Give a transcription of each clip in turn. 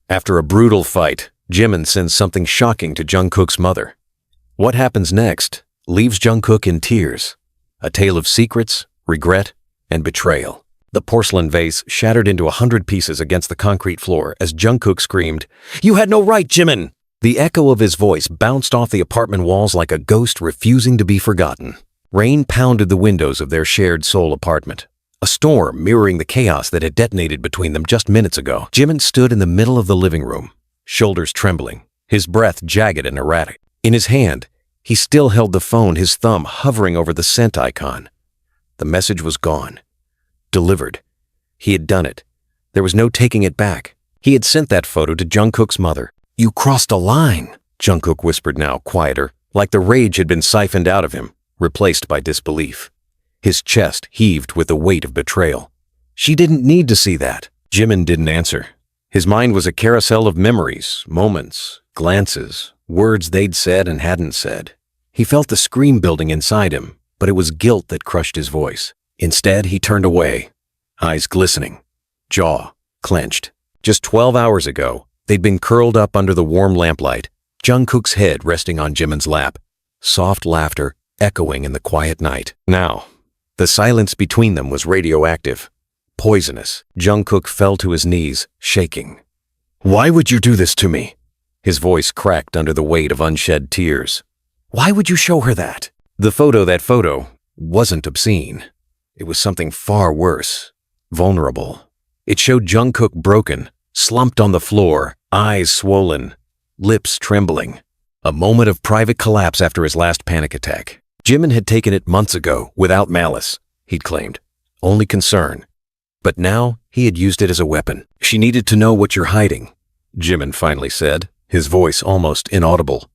After a brutal fight, Jimin sends something shocking to Jungkook's mother. What happens next leaves Jungkook in tears. A tale of secrets, regret, and betrayal. The porcelain vase shattered into 100 pieces against the concrete floor as Jungkook screamed, "You had no right, Jimin!" The echo of his voice bounced off the apartment walls like a ghost refusing to be forgotten. Rain pounded the windows of their shared Seoul apartment, a storm mirroring the chaos that had detonated between them just minutes ago. Jimin stood in the middle of the living room, shoulders trembling, his breath jagged and erratic. In his hand, he still held the phone, his thumb hovering over the sent icon. The message was gone. Delivered. He had done it. There was no taking it back. He had sent that photo to Jungkook's mother. "You crossed a line," Jungkook whispered, now quieter, like the rage had been siphoned out of him, replaced by disbelief. His chest heaved with the weight of betrayal. "She didn't need to see that." Jimin didn't answer. His mind was a carousel of memories, moments, glances, words they'd said and hadn't said. He felt the scream building inside him, but it was guilt that crushed his voice. Instead, he turned away, eyes glistening, jaw clenched. Just 12 hours ago, they'd been curled up under the warm lamplight, Jungkook's head resting on Jimin's lap, soft laughter echoing in the quiet night. Now, the silence between them was radioactive, poisonous. Jungkook fell to his knees, shaking. "Why would you do this to me?" His voice cracked under the weight of unshed tears. "Why would you show her that?" That photo, wasn't obscene. It was something far worse, vulnerable. It showed Jungkook broken, slumped on the floor, eyes swollen, lips trembling. A moment of private collapse after his last panic attack. Jimin had taken it months ago, without malice, he'd claimed. Only concern. But now, he had used it as a weapon. "She needed to know what you're hiding," Jimin finally said, his voice almost inaudible.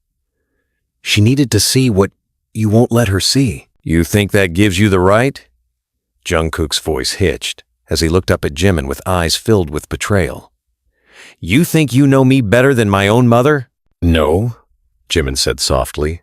"She needed to see what you won't let her see." "You think that gives you the right?" Jungkook's voice hitched as he looked up at Jimin with eyes filled with betrayal. "You think you know me better than my own mother?" "No," Jimin said softly,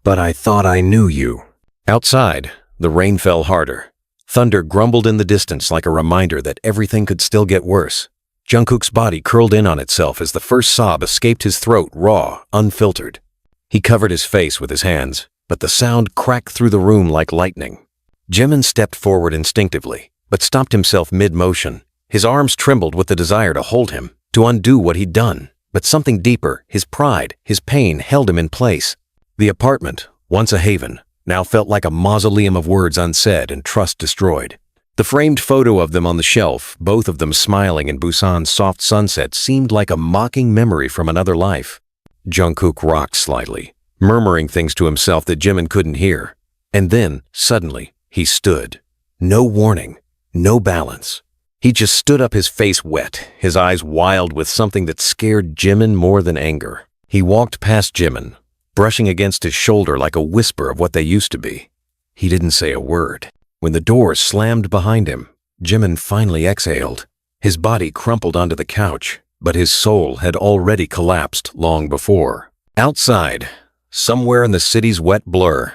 "but I thought I knew you." Outside, the rain fell harder. Thunder grumbled in the distance like a reminder that everything could still get worse. Jungkook's body curled in on itself as the first sob escaped his throat, raw, unfiltered. He covered his face with his hands, but the sound cracked through the room like lightning. Jimin stepped forward instinctively, but stopped himself mid-motion. His arms trembled with the desire to hold him, to undo what he'd done. But something deeper, his pride, his pain, held him in place. The apartment, once a haven, now felt like a mausoleum of words unsaid and trust destroyed. The framed photo of them on the shelf, both of them smiling in Busan's soft sunset, seemed like a mocking memory from another life. Jungkook rocked slightly, murmuring things to himself that Jimin couldn't hear. And then, suddenly, he stood. No warning, no balance. He just stood up, his face wet, his eyes wild with something that scared Jimin more than anger. He walked past Jimin, brushing against his shoulder like a whisper of what they used to be. He didn't say a word. When the door slammed behind him, Jimin finally exhaled. His body crumpled onto the couch, but his soul had already collapsed long before. Outside, somewhere in the city's wet blur,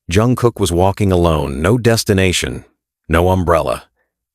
Jungkook was walking alone, no destination, no umbrella,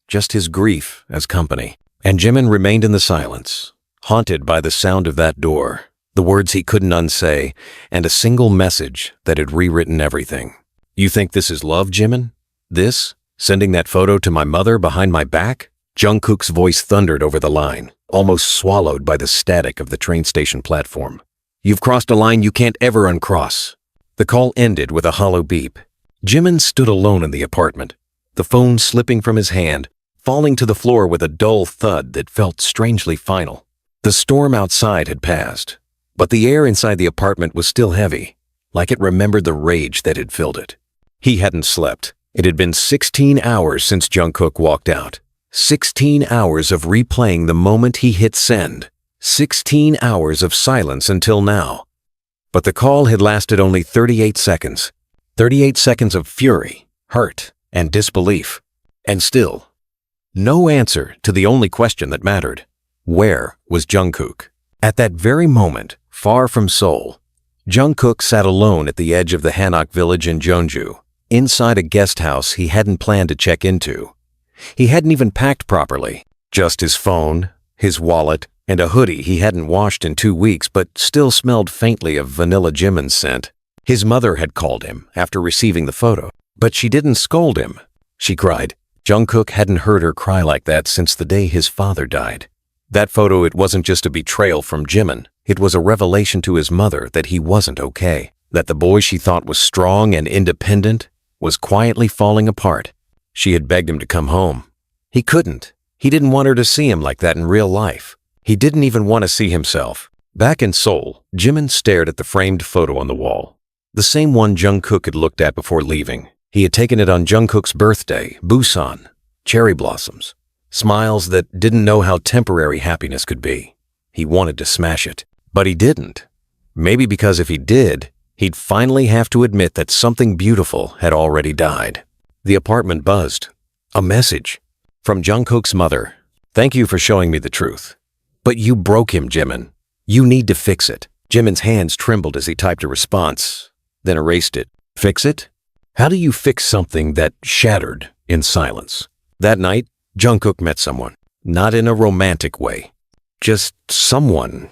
just his grief as company. And Jimin remained in the silence, haunted by the sound of that door, the words he couldn't unsay, and a single message that had rewritten everything. "You think this is love, Jimin? This? Sending that photo to my mother behind my back?" Jungkook's voice thundered over the line, almost swallowed by the static of the train station platform. "You've crossed a line you can't ever uncross." The call ended with a hollow beep. Jimin stood alone in the apartment, the phone slipping from his hand, falling to the floor with a dull thud that felt strangely final. The storm outside had passed, but the air inside the apartment was still heavy, like it remembered the rage that had filled it. He hadn't slept. It had been 16 hours since Jungkook walked out. 16 hours of replaying the moment he hit send. 16 hours of silence until now. But the call had lasted only 38 seconds. 38 seconds of fury, hurt, and disbelief. And still, no answer to the only question that mattered. Where was Jungkook? At that very moment, far from Seoul, Jungkook sat alone at the edge of the Hanok village in Jeonju, inside a guest house he hadn't planned to check into. He hadn't even packed properly. Just his phone, his wallet, and a hoodie he hadn't washed in 2 weeks but still smelled faintly of vanilla Jimin's scent. His mother had called him after receiving the photo, but she didn't scold him. She cried. Jungkook hadn't heard her cry like that since the day his father died. That photo, it wasn't just a betrayal from Jimin. It was a revelation to his mother that he wasn't okay, that the boy she thought was strong and independent was quietly falling apart. She had begged him to come home. He couldn't. He didn't want her to see him like that in real life. He didn't even want to see himself. Back in Seoul, Jimin stared at the framed photo on the wall. The same one Jungkook had looked at before leaving. He had taken it on Jungkook's birthday, Busan, cherry blossoms, smiles that didn't know how temporary happiness could be. He wanted to smash it, but he didn't. Maybe because if he did, he'd finally have to admit that something beautiful had already died. The apartment buzzed. A message from Jungkook's mother. Thank you for showing me the truth. But you broke him, Jimin. You need to fix it. Jimin's hands trembled as he typed a response, then erased it. Fix it? How do you fix something that shattered in silence? That night, Jungkook met someone. Not in a romantic way. Just someone.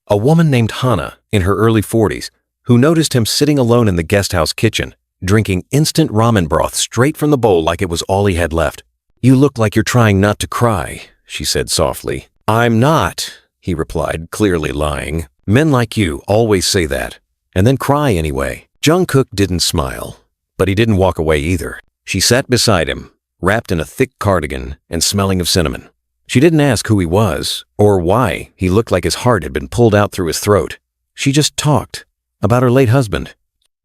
A woman named Hana, in her early 40s, who noticed him sitting alone in the guesthouse kitchen, drinking instant ramen broth straight from the bowl like it was all he had left. You look like you're trying not to cry, she said softly. I'm not, he replied, clearly lying. Men like you always say that, and then cry anyway. Jungkook didn't smile, but he didn't walk away either. She sat beside him, wrapped in a thick cardigan and smelling of cinnamon. She didn't ask who he was or why he looked like his heart had been pulled out through his throat. She just talked about her late husband,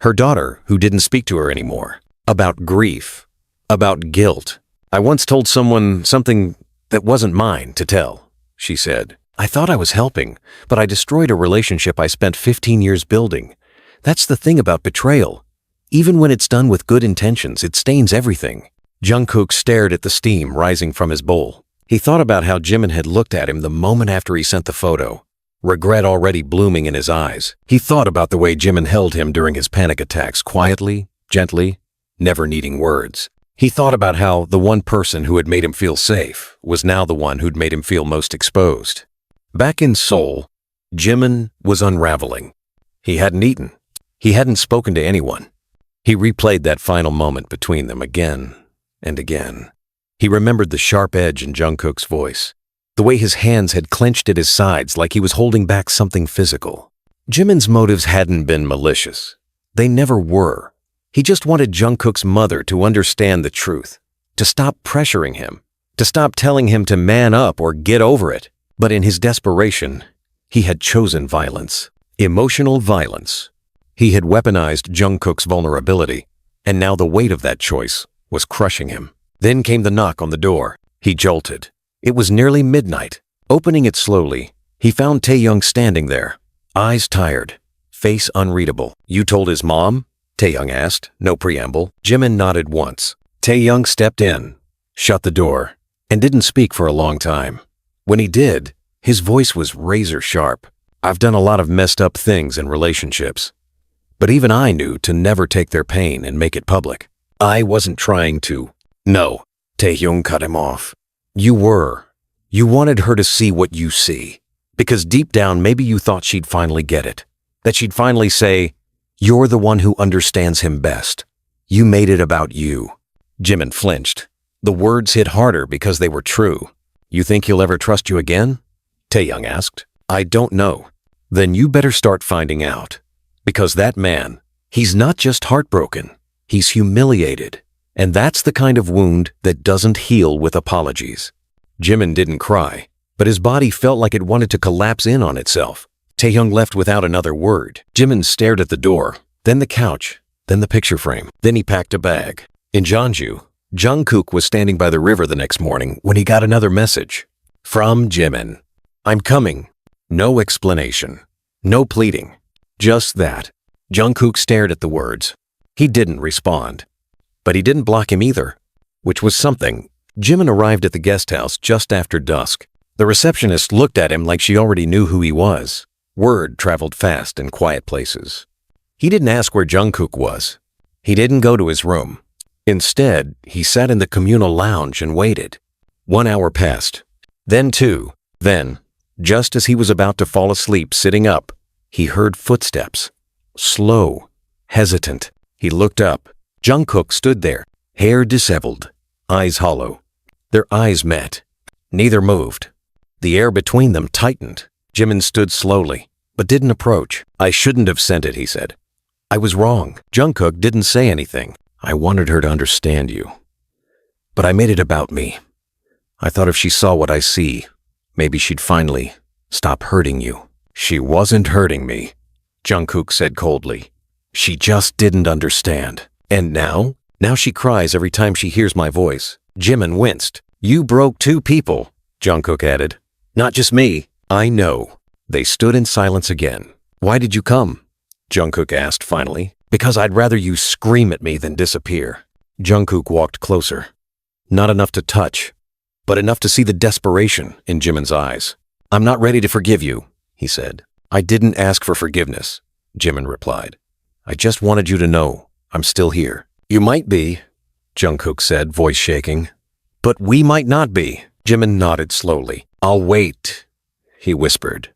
her daughter who didn't speak to her anymore, about grief, about guilt. I once told someone something that wasn't mine to tell, she said. I thought I was helping, but I destroyed a relationship I spent 15 years building. That's the thing about betrayal. Even when it's done with good intentions, it stains everything. Jungkook stared at the steam rising from his bowl. He thought about how Jimin had looked at him the moment after he sent the photo, regret already blooming in his eyes. He thought about the way Jimin held him during his panic attacks, quietly, gently, never needing words. He thought about how the one person who had made him feel safe was now the one who'd made him feel most exposed. Back in Seoul, Jimin was unraveling. He hadn't eaten. He hadn't spoken to anyone. He replayed that final moment between them again and again. He remembered the sharp edge in Jungkook's voice, the way his hands had clenched at his sides like he was holding back something physical. Jimin's motives hadn't been malicious. They never were. He just wanted Jungkook's mother to understand the truth, to stop pressuring him, to stop telling him to man up or get over it. But in his desperation, he had chosen violence, emotional violence. He had weaponized Jungkook's vulnerability, and now the weight of that choice was crushing him. Then came the knock on the door. He jolted. It was nearly midnight. Opening it slowly, he found Taehyung standing there, eyes tired, face unreadable. You told his mom? Taehyung asked, no preamble. Jimin nodded once. Taehyung stepped in, shut the door, and didn't speak for a long time. When he did, his voice was razor sharp. I've done a lot of messed up things in relationships. But even I knew to never take their pain and make it public. I wasn't trying to. No, Taehyung cut him off. You were. You wanted her to see what you see. Because deep down, maybe you thought she'd finally get it. That she'd finally say, you're the one who understands him best. You made it about you. Jimin flinched. The words hit harder because they were true. You think he'll ever trust you again? Taehyung asked. I don't know. Then you better start finding out. Because that man, he's not just heartbroken, he's humiliated. And that's the kind of wound that doesn't heal with apologies. Jimin didn't cry, but his body felt like it wanted to collapse in on itself. Taehyung left without another word. Jimin stared at the door, then the couch, then the picture frame. Then he packed a bag. In Jeonju, Jungkook was standing by the river the next morning when he got another message. From Jimin. I'm coming. No explanation. No pleading. Just that. Jungkook stared at the words. He didn't respond. But he didn't block him either, which was something. Jimin arrived at the guest house just after dusk. The receptionist looked at him like she already knew who he was. Word traveled fast in quiet places. He didn't ask where Jungkook was. He didn't go to his room. Instead, he sat in the communal lounge and waited. 1 hour passed. Then 2. Then Just as he was about to fall asleep sitting up, he heard footsteps. Slow, hesitant. He looked up. Jungkook stood there, hair disheveled, eyes hollow. Their eyes met. Neither moved. The air between them tightened. Jimin stood slowly, but didn't approach. "I shouldn't have sent it," he said. "I was wrong." Jungkook didn't say anything. "I wanted her to understand you. But I made it about me. I thought if she saw what I see, maybe she'd finally stop hurting you." "She wasn't hurting me," Jungkook said coldly. "She just didn't understand. And now? Now she cries every time she hears my voice." Jimin winced. "You broke two people," Jungkook added. "Not just me." "I know." They stood in silence again. "Why did you come?" Jungkook asked finally. "Because I'd rather you scream at me than disappear." Jungkook walked closer. Not enough to touch, but enough to see the desperation in Jimin's eyes. "I'm not ready to forgive you," he said. "I didn't ask for forgiveness," Jimin replied. "I just wanted you to know I'm still here." "You might be," Jungkook said, voice shaking. "But we might not be." Jimin nodded slowly. "I'll wait," he whispered.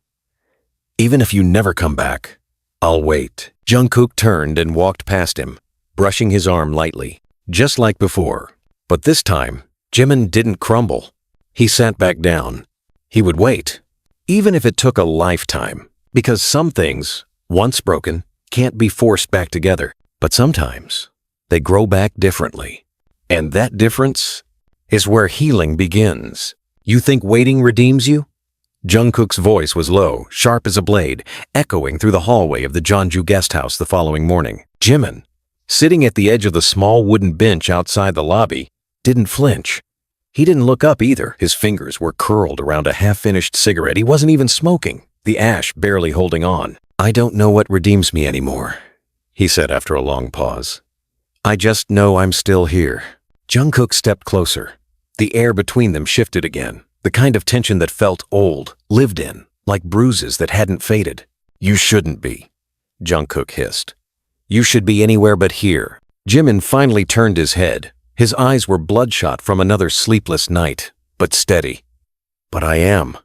"Even if you never come back, I'll wait." Jungkook turned and walked past him, brushing his arm lightly, just like before. But this time, Jimin didn't crumble. He sat back down. He would wait, even if it took a lifetime, because some things, once broken, can't be forced back together. But sometimes, they grow back differently. And that difference is where healing begins. "You think waiting redeems you?" Jungkook's voice was low, sharp as a blade, echoing through the hallway of the Jeonju guest house the following morning. Jimin, sitting at the edge of the small wooden bench outside the lobby, didn't flinch. He didn't look up either. His fingers were curled around a half-finished cigarette. He wasn't even smoking, the ash barely holding on. "I don't know what redeems me anymore," he said after a long pause. "I just know I'm still here." Jungkook stepped closer. The air between them shifted again, the kind of tension that felt old, lived in, like bruises that hadn't faded. "You shouldn't be," Jungkook hissed. "You should be anywhere but here." Jimin finally turned his head. His eyes were bloodshot from another sleepless night, but steady. "But I am.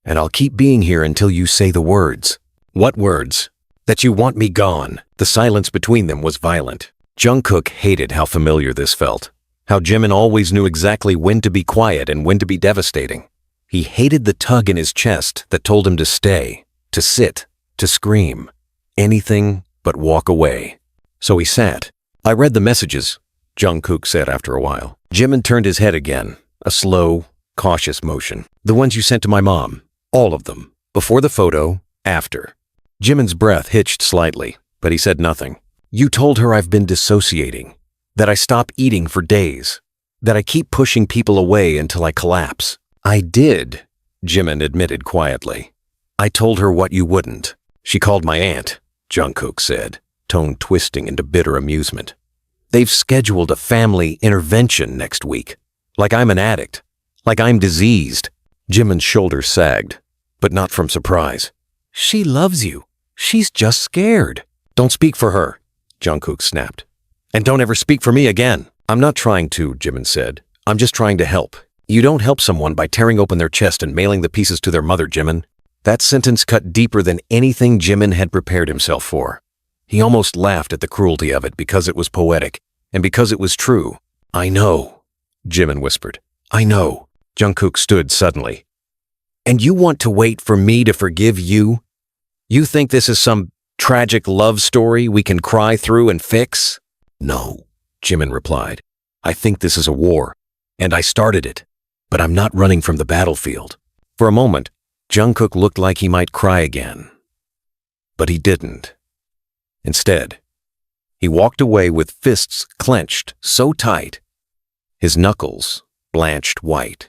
And I'll keep being here until you say the words." "What words?" "That you want me gone." The silence between them was violent. Jungkook hated how familiar this felt. How Jimin always knew exactly when to be quiet and when to be devastating. He hated the tug in his chest that told him to stay, to sit, to scream. Anything but walk away. So he sat. "I read the messages," Jungkook said after a while. Jimin turned his head again, a slow, cautious motion. "The ones you sent to my mom. All of them. Before the photo, after." Jimin's breath hitched slightly, but he said nothing. "You told her I've been dissociating, that I stop eating for days, that I keep pushing people away until I collapse." "I did," Jimin admitted quietly. "I told her what you wouldn't." "She called my aunt," Jungkook said, tone twisting into bitter amusement. "They've scheduled a family intervention next week. Like I'm an addict. Like I'm diseased." Jimin's shoulders sagged, but not from surprise. "She loves you. She's just scared." "Don't speak for her," Jungkook snapped. "And don't ever speak for me again." "I'm not trying to," Jimin said. "I'm just trying to help." "You don't help someone by tearing open their chest and mailing the pieces to their mother, Jimin." That sentence cut deeper than anything Jimin had prepared himself for. He almost laughed at the cruelty of it because it was poetic, and because it was true. "I know," Jimin whispered. "I know." Jungkook stood suddenly. "And you want to wait for me to forgive you? You think this is some tragic love story we can cry through and fix?" "No," Jimin replied. "I think this is a war, and I started it, but I'm not running from the battlefield." For a moment, Jungkook looked like he might cry again. But he didn't. Instead, he walked away with fists clenched so tight, his knuckles blanched white.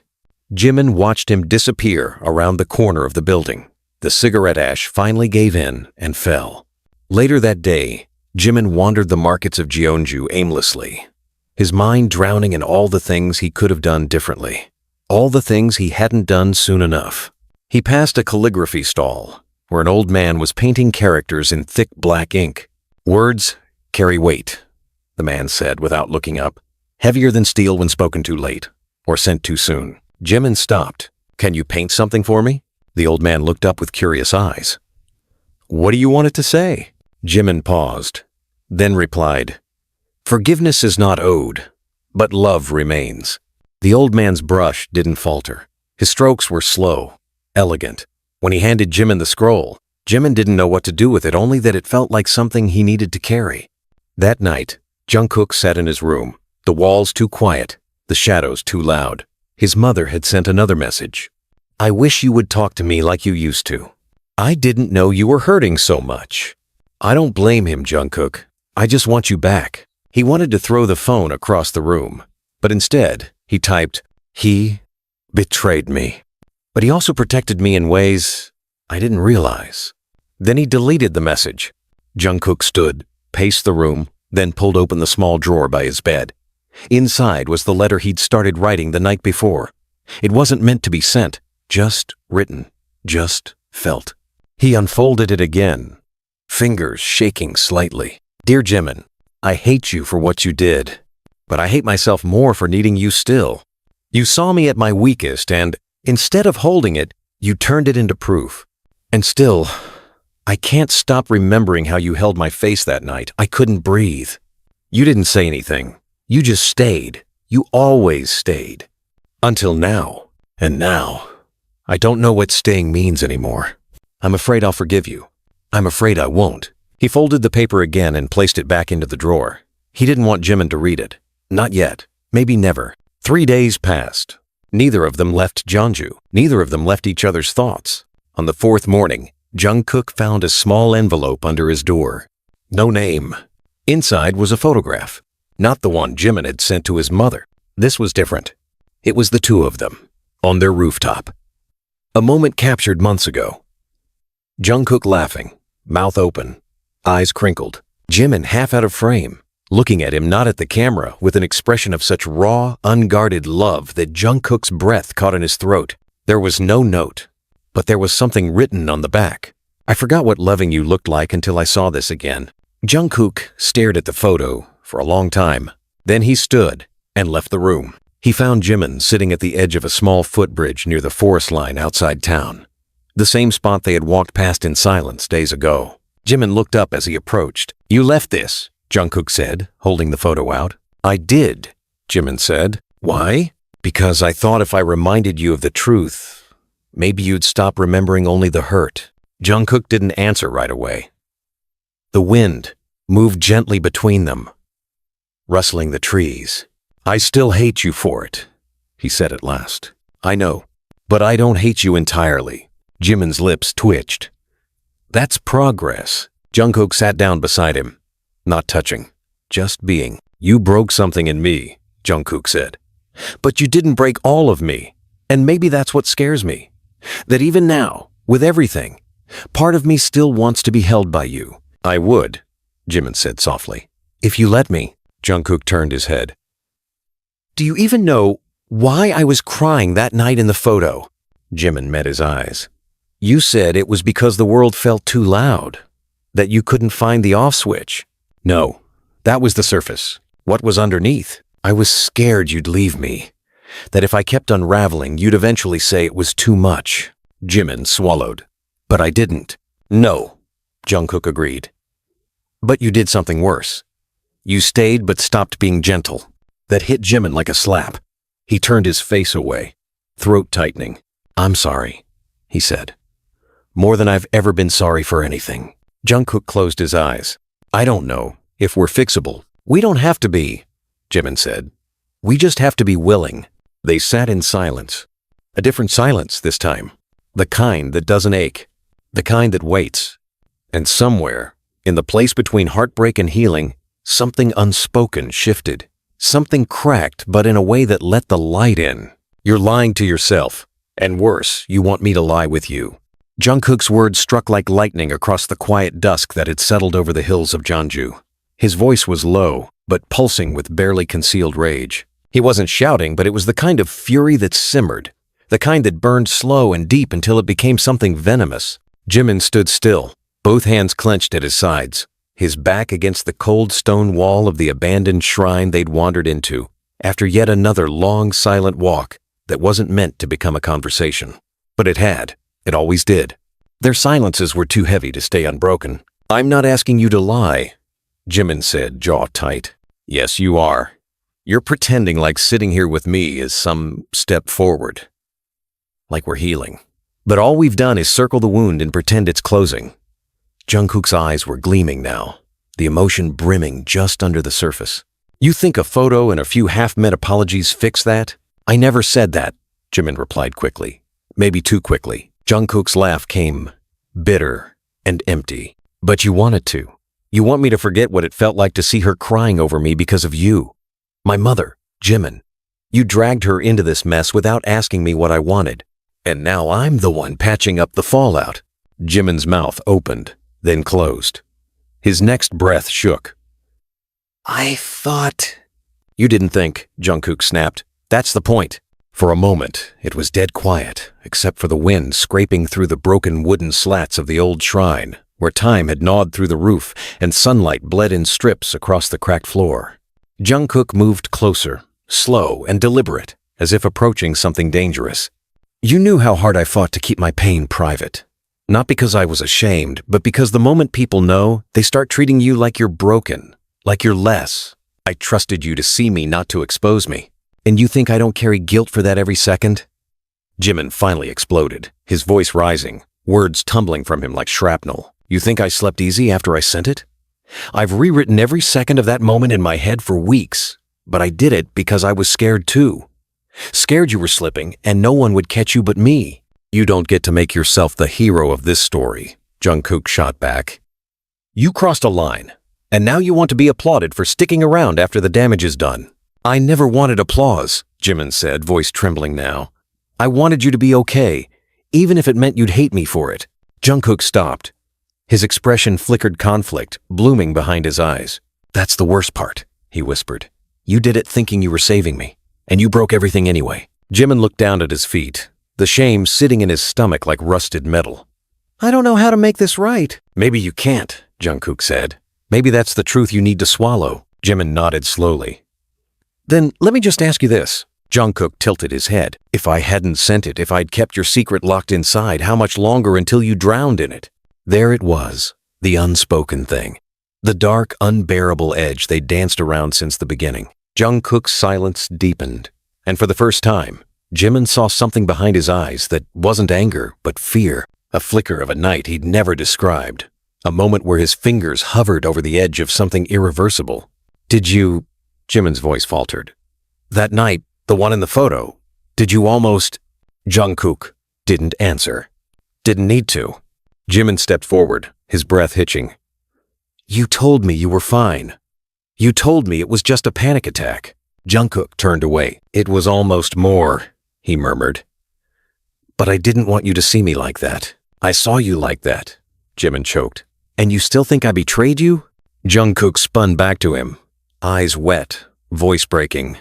Jimin watched him disappear around the corner of the building. The cigarette ash finally gave in and fell. Later that day, Jimin wandered the markets of Jeonju aimlessly, his mind drowning in all the things he could have done differently, all the things he hadn't done soon enough. He passed a calligraphy stall, where an old man was painting characters in thick black ink. "Words carry weight," the man said without looking up, "heavier than steel when spoken too late, or sent too soon." Jimin stopped. "Can you paint something for me?" The old man looked up with curious eyes. "What do you want it to say?" Jimin paused, then replied, "Forgiveness is not owed, but love remains." The old man's brush didn't falter. His strokes were slow, elegant. When he handed Jimin the scroll, Jimin didn't know what to do with it, only that it felt like something he needed to carry. That night, Jungkook sat in his room, the walls too quiet, the shadows too loud. His mother had sent another message. "I wish you would talk to me like you used to. I didn't know you were hurting so much." I don't blame him, Jungkook. I just want you back. He wanted to throw the phone across the room, but instead, he typed, "He betrayed me. But he also protected me in ways I didn't realize." Then he deleted the message. Jungkook stood, paced the room, then pulled open the small drawer by his bed. Inside was the letter he'd started writing the night before. It wasn't meant to be sent, just written, just felt. He unfolded it again, fingers shaking slightly. "Dear Jimin, I hate you for what you did, but I hate myself more for needing you still. You saw me at my weakest and, instead of holding it, you turned it into proof. And still, I can't stop remembering how you held my face that night. I couldn't breathe. You didn't say anything. You just stayed. You always stayed. Until now. And now, I don't know what staying means anymore. I'm afraid I'll forgive you. I'm afraid I won't." He folded the paper again and placed it back into the drawer. He didn't want Jimin to read it. Not yet. Maybe never. 3 days passed. Neither of them left Jeonju. Neither of them left each other's thoughts. On the 4th morning, Jungkook found a small envelope under his door. No name. Inside was a photograph. Not the one Jimin had sent to his mother. This was different. It was the two of them, on their rooftop. A moment captured months ago. Jungkook laughing, mouth open, eyes crinkled. Jimin half out of frame, looking at him, not at the camera, with an expression of such raw, unguarded love that Jungkook's breath caught in his throat. There was no note, but there was something written on the back. "I forgot what loving you looked like until I saw this again." Jungkook stared at the photo for a long time. Then he stood and left the room. He found Jimin sitting at the edge of a small footbridge near the forest line outside town, the same spot they had walked past in silence days ago. Jimin looked up as he approached. "You left this," Jungkook said, holding the photo out. "I did," Jimin said. "Why?" "Because I thought if I reminded you of the truth, maybe you'd stop remembering only the hurt." Jungkook didn't answer right away. The wind moved gently between them, rustling the trees. "I still hate you for it," he said at last. "I know, but I don't hate you entirely." Jimin's lips twitched. "That's progress." Jungkook sat down beside him, not touching, just being. "You broke something in me," Jungkook said. "But you didn't break all of me, and maybe that's what scares me. That even now, with everything, part of me still wants to be held by you." "I would," Jimin said softly. "If you let me." Jungkook turned his head. "Do you even know why I was crying that night in the photo?" Jimin met his eyes. "You said it was because the world felt too loud, that you couldn't find the off switch." "No, that was the surface. What was underneath? I was scared you'd leave me, that if I kept unraveling, you'd eventually say it was too much." Jimin swallowed. "But I didn't." "No," Jungkook agreed. "But you did something worse. You stayed but stopped being gentle." That hit Jimin like a slap. He turned his face away, throat tightening. "I'm sorry," he said. "More than I've ever been sorry for anything." Jungkook closed his eyes. "I don't know if we're fixable." "We don't have to be," Jimin said. "We just have to be willing." They sat in silence. A different silence this time. The kind that doesn't ache. The kind that waits. And somewhere, in the place between heartbreak and healing, something unspoken shifted. Something cracked, but in a way that let the light in. "You're lying to yourself. And worse, you want me to lie with you." Jungkook's words struck like lightning across the quiet dusk that had settled over the hills of Jeonju. His voice was low, but pulsing with barely concealed rage. He wasn't shouting, but it was the kind of fury that simmered, the kind that burned slow and deep until it became something venomous. Jimin stood still, both hands clenched at his sides, his back against the cold stone wall of the abandoned shrine they'd wandered into, after yet another long, silent walk that wasn't meant to become a conversation. But it had. It always did. Their silences were too heavy to stay unbroken. "I'm not asking you to lie," Jimin said, jaw tight. "Yes, you are. You're pretending like sitting here with me is some step forward. Like we're healing. But all we've done is circle the wound and pretend it's closing." Jungkook's eyes were gleaming now, the emotion brimming just under the surface. "You think a photo and a few half-meant apologies fix that?" "I never said that," Jimin replied quickly. Maybe too quickly. Jungkook's laugh came bitter and empty. "But you wanted to. You want me to forget what it felt like to see her crying over me because of you. My mother, Jimin. You dragged her into this mess without asking me what I wanted. And now I'm the one patching up the fallout." Jimin's mouth opened, then closed. His next breath shook. "I thought—" "You didn't think," Jungkook snapped. "That's the point." For a moment, it was dead quiet, except for the wind scraping through the broken wooden slats of the old shrine, where time had gnawed through the roof and sunlight bled in strips across the cracked floor. Jungkook moved closer, slow and deliberate, as if approaching something dangerous. "You knew how hard I fought to keep my pain private. Not because I was ashamed, but because the moment people know, they start treating you like you're broken, like you're less. I trusted you to see me, not to expose me. And you think I don't carry guilt for that every second?" Jimin finally exploded, his voice rising, words tumbling from him like shrapnel. "You think I slept easy after I sent it? I've rewritten every second of that moment in my head for weeks, but I did it because I was scared too. Scared you were slipping and no one would catch you but me." "You don't get to make yourself the hero of this story," Jungkook shot back. "You crossed a line, and now you want to be applauded for sticking around after the damage is done." "I never wanted applause," Jimin said, voice trembling now. "I wanted you to be okay, even if it meant you'd hate me for it." Jungkook stopped. His expression flickered conflict, blooming behind his eyes. "That's the worst part," he whispered. "You did it thinking you were saving me, and you broke everything anyway." Jimin looked down at his feet, the shame sitting in his stomach like rusted metal. "I don't know how to make this right." "Maybe you can't," Jungkook said. "Maybe that's the truth you need to swallow." Jimin nodded slowly. "Then let me just ask you this." Jungkook tilted his head. "If I hadn't sent it, if I'd kept your secret locked inside, how much longer until you drowned in it?" There it was, the unspoken thing. The dark, unbearable edge they danced around since the beginning. Jungkook's silence deepened, and for the first time, Jimin saw something behind his eyes that wasn't anger, but fear, a flicker of a night he'd never described, a moment where his fingers hovered over the edge of something irreversible. "Did you—" Jimin's voice faltered. "That night, the one in the photo, did you almost—" Jungkook didn't answer. Didn't need to. Jimin stepped forward, his breath hitching. "You told me you were fine. You told me it was just a panic attack." Jungkook turned away. "It was almost more," he murmured. "But I didn't want you to see me like that. I saw you like that," Jimin choked. "And you still think I betrayed you?" Jungkook spun back to him, eyes wet, voice breaking.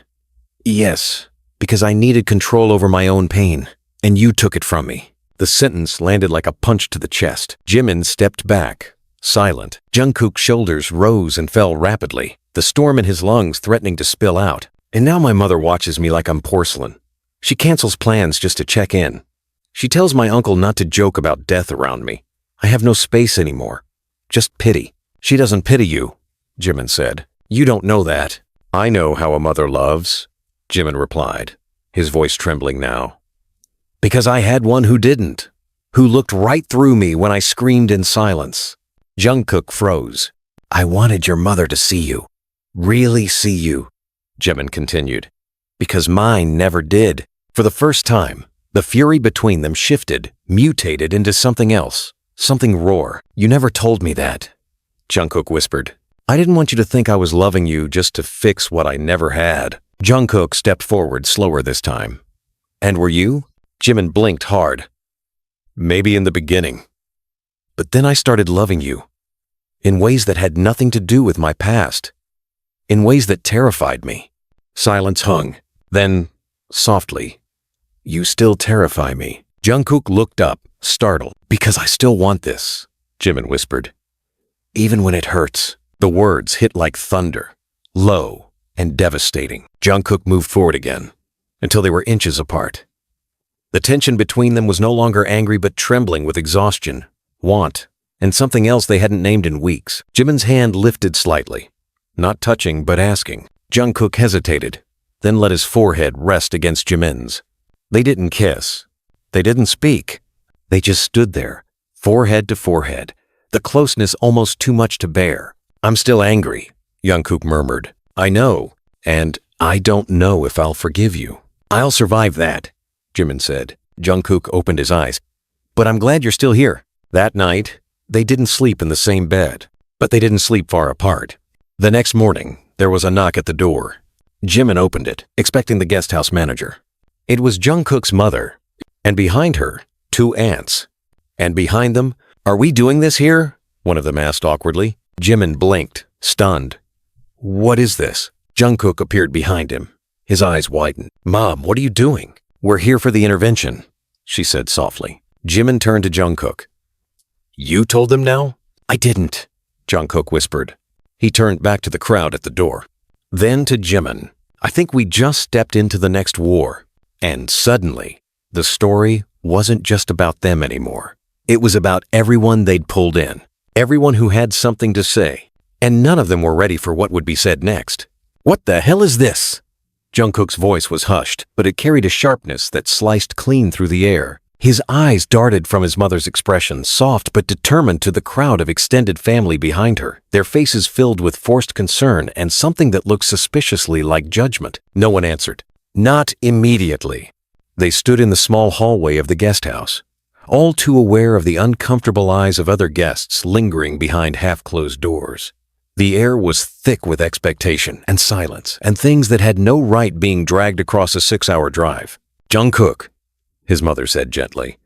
"Yes, because I needed control over my own pain, and you took it from me." The sentence landed like a punch to the chest. Jimin stepped back, silent. Jungkook's shoulders rose and fell rapidly, the storm in his lungs threatening to spill out. "And now my mother watches me like I'm porcelain. She cancels plans just to check in. She tells my uncle not to joke about death around me. I have no space anymore. Just pity." "She doesn't pity you," Jimin said. "You don't know that." "I know how a mother loves," Jimin replied, his voice trembling now. "Because I had one who didn't, who looked right through me when I screamed in silence." Jungkook froze. "I wanted your mother to see you, really see you," Jimin continued, "because mine never did." For the first time, the fury between them shifted, mutated into something else, something raw. "You never told me that," Jungkook whispered. "I didn't want you to think I was loving you just to fix what I never had." Jungkook stepped forward slower this time. "And were you?" Jimin blinked hard. "Maybe in the beginning. But then I started loving you, in ways that had nothing to do with my past, in ways that terrified me." Silence hung. Then, softly, "You still terrify me." Jungkook looked up, startled. "Because I still want this," Jimin whispered. "Even when it hurts." The words hit like thunder, low and devastating. Jungkook moved forward again, until they were inches apart. The tension between them was no longer angry but trembling with exhaustion, want, and something else they hadn't named in weeks. Jimin's hand lifted slightly, not touching but asking. Jungkook hesitated, then let his forehead rest against Jimin's. They didn't kiss. They didn't speak. They just stood there, forehead to forehead, the closeness almost too much to bear. "I'm still angry," Jungkook murmured. "I know, and I don't know if I'll forgive you." "I'll survive that," Jimin said. Jungkook opened his eyes. "But I'm glad you're still here." That night, they didn't sleep in the same bed, but they didn't sleep far apart. The next morning, there was a knock at the door. Jimin opened it, expecting the guest house manager. It was Jungkook's mother, and behind her, 2 aunts. And behind them, "Are we doing this here?" one of them asked awkwardly. Jimin blinked, stunned. "What is this?" Jungkook appeared behind him. His eyes widened. "Mom, what are you doing?" "We're here for the intervention," she said softly. Jimin turned to Jungkook. "You told them now?" "I didn't," Jungkook whispered. He turned back to the crowd at the door. Then to Jimin. "I think we just stepped into the next war." And suddenly, the story wasn't just about them anymore. It was about everyone they'd pulled in, everyone who had something to say, and none of them were ready for what would be said next. "What the hell is this?" Jungkook's voice was hushed, but it carried a sharpness that sliced clean through the air. His eyes darted from his mother's expression, soft but determined, to the crowd of extended family behind her, their faces filled with forced concern and something that looked suspiciously like judgment. No one answered. Not immediately. They stood in the small hallway of the guest house, all too aware of the uncomfortable eyes of other guests lingering behind half-closed doors. The air was thick with expectation and silence and things that had no right being dragged across a 6-hour drive. "Jungkook," his mother said gently,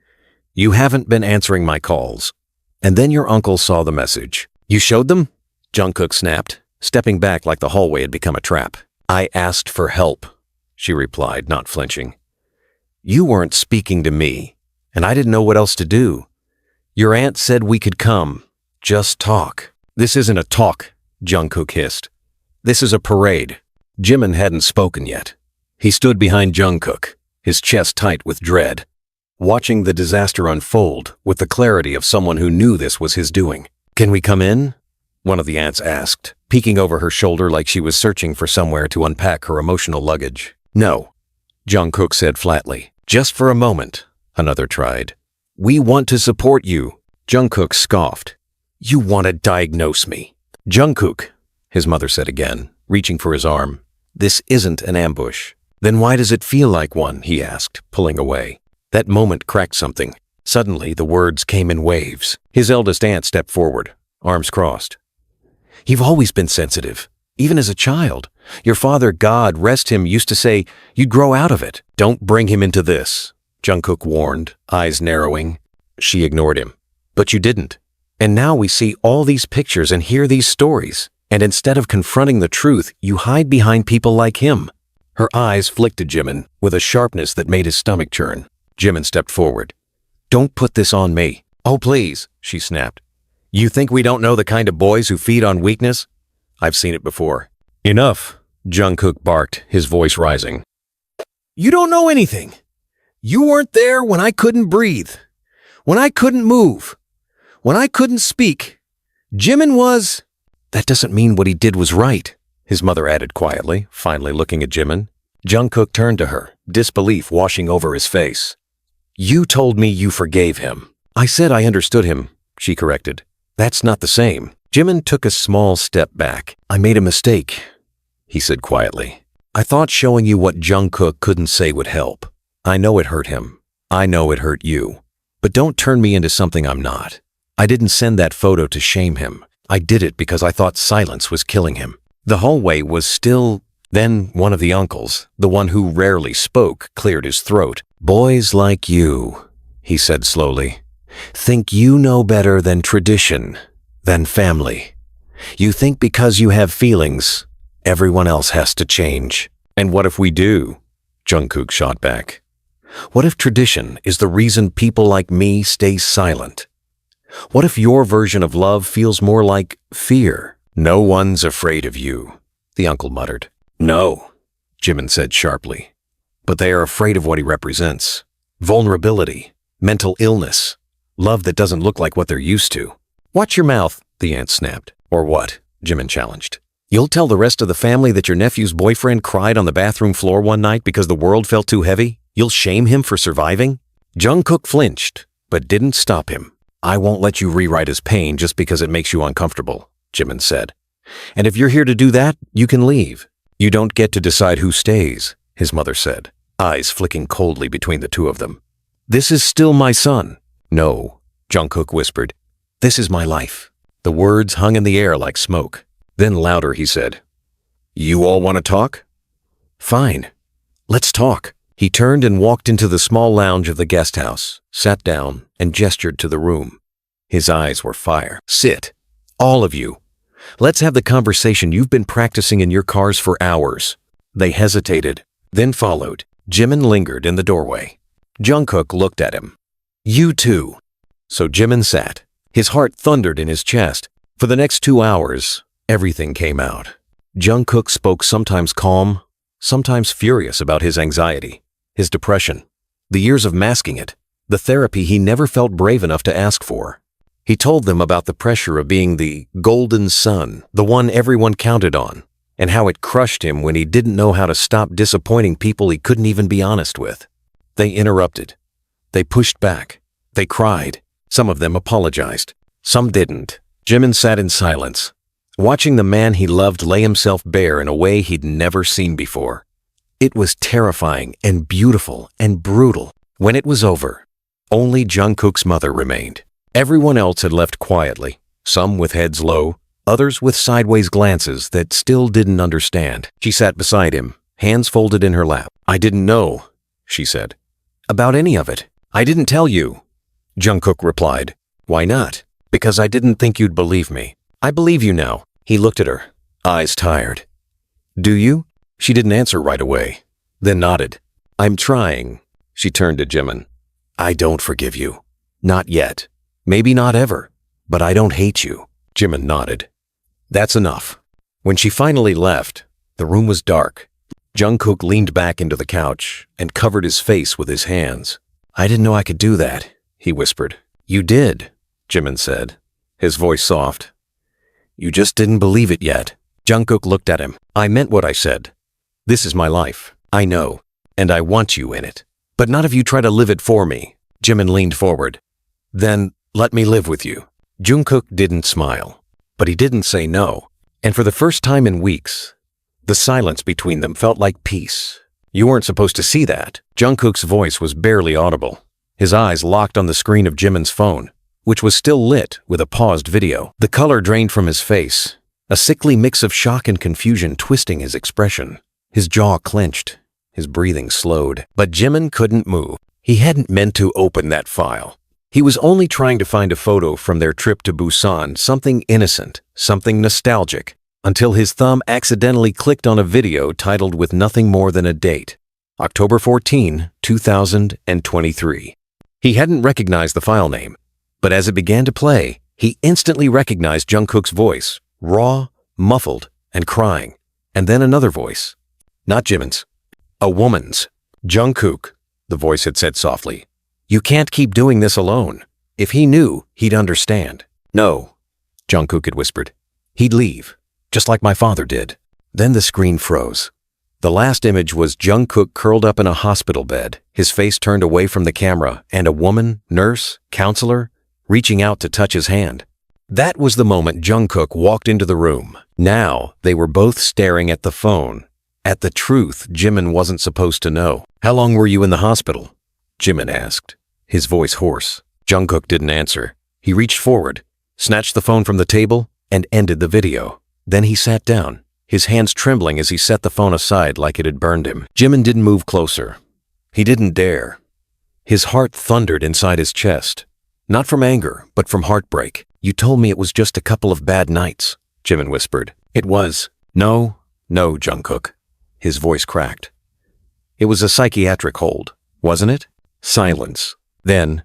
"you haven't been answering my calls." And then your uncle saw the message. "You showed them?" Jungkook snapped, stepping back like the hallway had become a trap. "I asked for help," she replied, not flinching. "You weren't speaking to me, and I didn't know what else to do. Your aunt said we could come. Just talk." "This isn't a talk," Jungkook hissed. "This is a parade." Jimin hadn't spoken yet. He stood behind Jungkook, his chest tight with dread, watching the disaster unfold with the clarity of someone who knew this was his doing. "Can we come in?" one of the aunts asked, peeking over her shoulder like she was searching for somewhere to unpack her emotional luggage. "No," Jungkook said flatly. "Just for a moment," another tried. "We want to support you," Jungkook scoffed. "You want to diagnose me." "Jungkook," his mother said again, reaching for his arm. "This isn't an ambush." "Then why does it feel like one?" he asked, pulling away. That moment cracked something. Suddenly, the words came in waves. His eldest aunt stepped forward, arms crossed. "You've always been sensitive, even as a child. Your father, God rest him, used to say you'd grow out of it." "Don't bring him into this," Jungkook warned, eyes narrowing. She ignored him. "But you didn't. And now we see all these pictures and hear these stories. And instead of confronting the truth, you hide behind people like him." Her eyes flicked to Jimin with a sharpness that made his stomach churn. Jimin stepped forward. "Don't put this on me." "Oh, please," she snapped. "You think we don't know the kind of boys who feed on weakness? I've seen it before." "Enough," Jungkook barked, his voice rising. "You don't know anything. You weren't there when I couldn't breathe, when I couldn't move, when I couldn't speak. Jimin was—" "That doesn't mean what he did was right," his mother added quietly, finally looking at Jimin. Jungkook turned to her, disbelief washing over his face. "You told me you forgave him." "I said I understood him," she corrected. "That's not the same." Jimin took a small step back. "I made a mistake," he said quietly. "I thought showing you what Jungkook couldn't say would help. I know it hurt him. I know it hurt you. But don't turn me into something I'm not. I didn't send that photo to shame him. I did it because I thought silence was killing him." The hallway was still. Then one of the uncles, the one who rarely spoke, cleared his throat. "Boys like you," he said slowly, "think you know better than tradition, than family. You think because you have feelings, everyone else has to change." "And what if we do?" Jungkook shot back. "What if tradition is the reason people like me stay silent? What if your version of love feels more like fear?" "No one's afraid of you," the uncle muttered. "No," Jimin said sharply. "But they are afraid of what he represents. vulnerability, mental illness, love that doesn't look like what they're used to. Watch your mouth, the aunt snapped. Or what? Jimin challenged. You'll tell the rest of the family that your nephew's boyfriend cried on the bathroom floor one night because the world felt too heavy? You'll shame him for surviving? Jungkook flinched, but didn't stop him. I won't let you rewrite his pain just because it makes you uncomfortable, Jimin said. And if you're here to do that, you can leave. You don't get to decide who stays, his mother said, eyes flicking coldly between the two of them. This is still my son. No, Jungkook whispered. This is my life. The words hung in the air like smoke. Then louder he said, You all want to talk? Fine. Let's talk. He turned and walked into the small lounge of the guest house, sat down, and gestured to the room. His eyes were fire. Sit. All of you. Let's have the conversation you've been practicing in your cars for hours. They hesitated, then followed. Jimin lingered in the doorway. Jungkook looked at him. You too. So Jimin sat. His heart thundered in his chest. For the next 2 hours, everything came out. Jungkook spoke sometimes calm, sometimes furious about his anxiety, his depression, the years of masking it, the therapy he never felt brave enough to ask for. He told them about the pressure of being the golden son, the one everyone counted on, and how it crushed him when he didn't know how to stop disappointing people he couldn't even be honest with. They interrupted. They pushed back. They cried. Some of them apologized. Some didn't. Jimin sat in silence, watching the man he loved lay himself bare in a way he'd never seen before. It was terrifying and beautiful and brutal. When it was over, only Jungkook's mother remained. Everyone else had left quietly, some with heads low, others with sideways glances that still didn't understand. She sat beside him, hands folded in her lap. I didn't know, she said, about any of it. I didn't tell you, Jungkook replied. Why not? Because I didn't think you'd believe me. I believe you now. He looked at her, eyes tired. Do you? She didn't answer right away, then nodded. I'm trying. She turned to Jimin. I don't forgive you. Not yet. Maybe not ever. But I don't hate you. Jimin nodded. That's enough. When she finally left, the room was dark. Jungkook leaned back into the couch and covered his face with his hands. I didn't know I could do that, he whispered. You did, Jimin said, his voice soft. You just didn't believe it yet. Jungkook looked at him. I meant what I said. This is my life. I know. And I want you in it. But not if you try to live it for me. Jimin leaned forward. Then let me live with you. Jungkook didn't smile. But he didn't say no. And for the first time in weeks, the silence between them felt like peace. You weren't supposed to see that. Jungkook's voice was barely audible. His eyes locked on the screen of Jimin's phone, which was still lit with a paused video. The color drained from his face, a sickly mix of shock and confusion twisting his expression. His jaw clenched, his breathing slowed. But Jimin couldn't move. He hadn't meant to open that file. He was only trying to find a photo from their trip to Busan, something innocent, something nostalgic, until his thumb accidentally clicked on a video titled with nothing more than a date, October 14, 2023. He hadn't recognized the file name, but as it began to play, he instantly recognized Jungkook's voice, raw, muffled, and crying. And then another voice. Not Jimin's. A woman's. Jungkook, the voice had said softly. You can't keep doing this alone. If he knew, he'd understand. No, Jungkook had whispered. He'd leave, just like my father did. Then the screen froze. The last image was Jungkook curled up in a hospital bed, his face turned away from the camera, and a woman, nurse, counselor, reaching out to touch his hand. That was the moment Jungkook walked into the room. Now they were both staring at the phone, at the truth Jimin wasn't supposed to know. How long were you in the hospital? Jimin asked, his voice hoarse. Jungkook didn't answer. He reached forward, snatched the phone from the table, and ended the video. Then he sat down, his hands trembling as he set the phone aside like it had burned him. Jimin didn't move closer. He didn't dare. His heart thundered inside his chest. Not from anger, but from heartbreak. You told me it was just a couple of bad nights, Jimin whispered. It was. No, Jungkook. His voice cracked. It was a psychiatric hold, wasn't it? Silence. Then,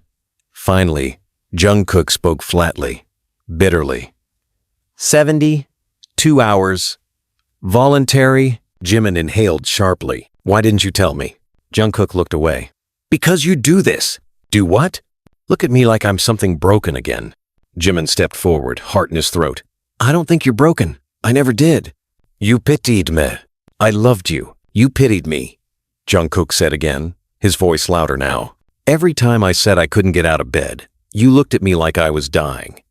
finally, Jungkook spoke flatly, bitterly. 72 hours. Voluntary. Jimin inhaled sharply. Why didn't you tell me? Jungkook looked away. Because you do this. Do what? Look at me like I'm something broken again. Jimin stepped forward, heart in his throat. I don't think you're broken. I never did. You pitied me. I loved you. You pitied me. Jungkook said again, his voice louder now. Every time I said I couldn't get out of bed, you looked at me like I was dying.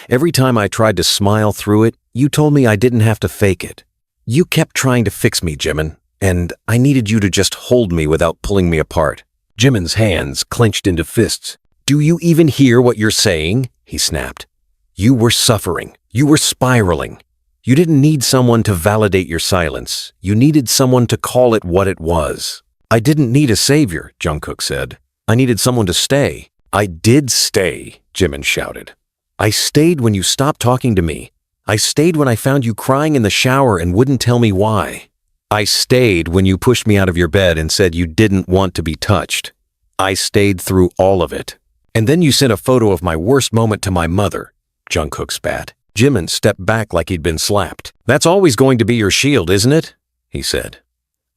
Every time I tried to smile through it, you told me I didn't have to fake it. You kept trying to fix me, Jimin, and I needed you to just hold me without pulling me apart. Jimin's hands clenched into fists. Do you even hear what you're saying? He snapped. You were suffering. You were spiraling. You didn't need someone to validate your silence. You needed someone to call it what it was. I didn't need a savior, Jungkook said. I needed someone to stay. I did stay, Jimin shouted. I stayed when you stopped talking to me. I stayed when I found you crying in the shower and wouldn't tell me why. I stayed when you pushed me out of your bed and said you didn't want to be touched. I stayed through all of it. And then you sent a photo of my worst moment to my mother, Jungkook spat. Jimin stepped back like he'd been slapped. That's always going to be your shield, isn't it? He said.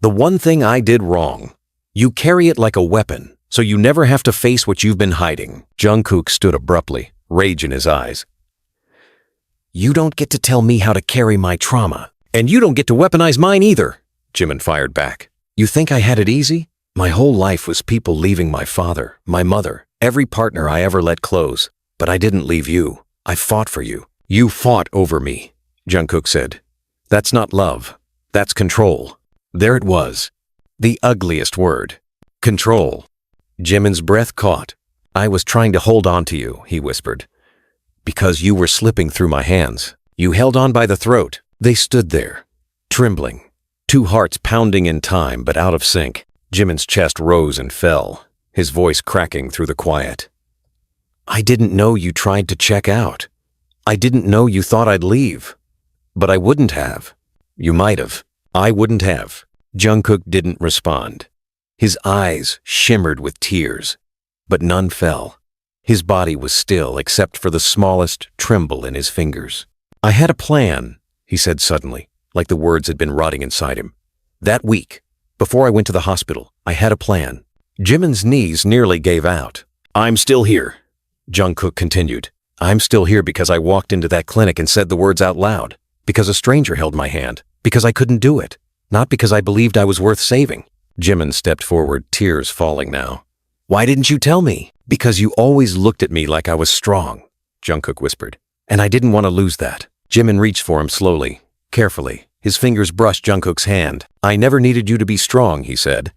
The one thing I did wrong. You carry it like a weapon, so you never have to face what you've been hiding. Jungkook stood abruptly, rage in his eyes. You don't get to tell me how to carry my trauma. And you don't get to weaponize mine either, Jimin fired back. You think I had it easy? My whole life was people leaving my father, my mother, every partner I ever let close. But I didn't leave you. I fought for you. You fought over me, Jungkook said. That's not love. That's control. There it was. The ugliest word. Control. Jimin's breath caught. I was trying to hold on to you, he whispered. Because you were slipping through my hands. You held on by the throat. They stood there, trembling, two hearts pounding in time but out of sync. Jimin's chest rose and fell, his voice cracking through the quiet. I didn't know you tried to check out. I didn't know you thought I'd leave. But I wouldn't have. You might have. I wouldn't have. Jungkook didn't respond. His eyes shimmered with tears, but none fell. His body was still except for the smallest tremble in his fingers. I had a plan, he said suddenly, like the words had been rotting inside him. That week, before I went to the hospital, I had a plan. Jimin's knees nearly gave out. I'm still here, Jungkook continued. I'm still here because I walked into that clinic and said the words out loud, because a stranger held my hand, because I couldn't do it, not because I believed I was worth saving. Jimin stepped forward, tears falling now. Why didn't you tell me? Because you always looked at me like I was strong, Jungkook whispered, and I didn't want to lose that. Jimin reached for him slowly, carefully. His fingers brushed Jungkook's hand. I never needed you to be strong, he said.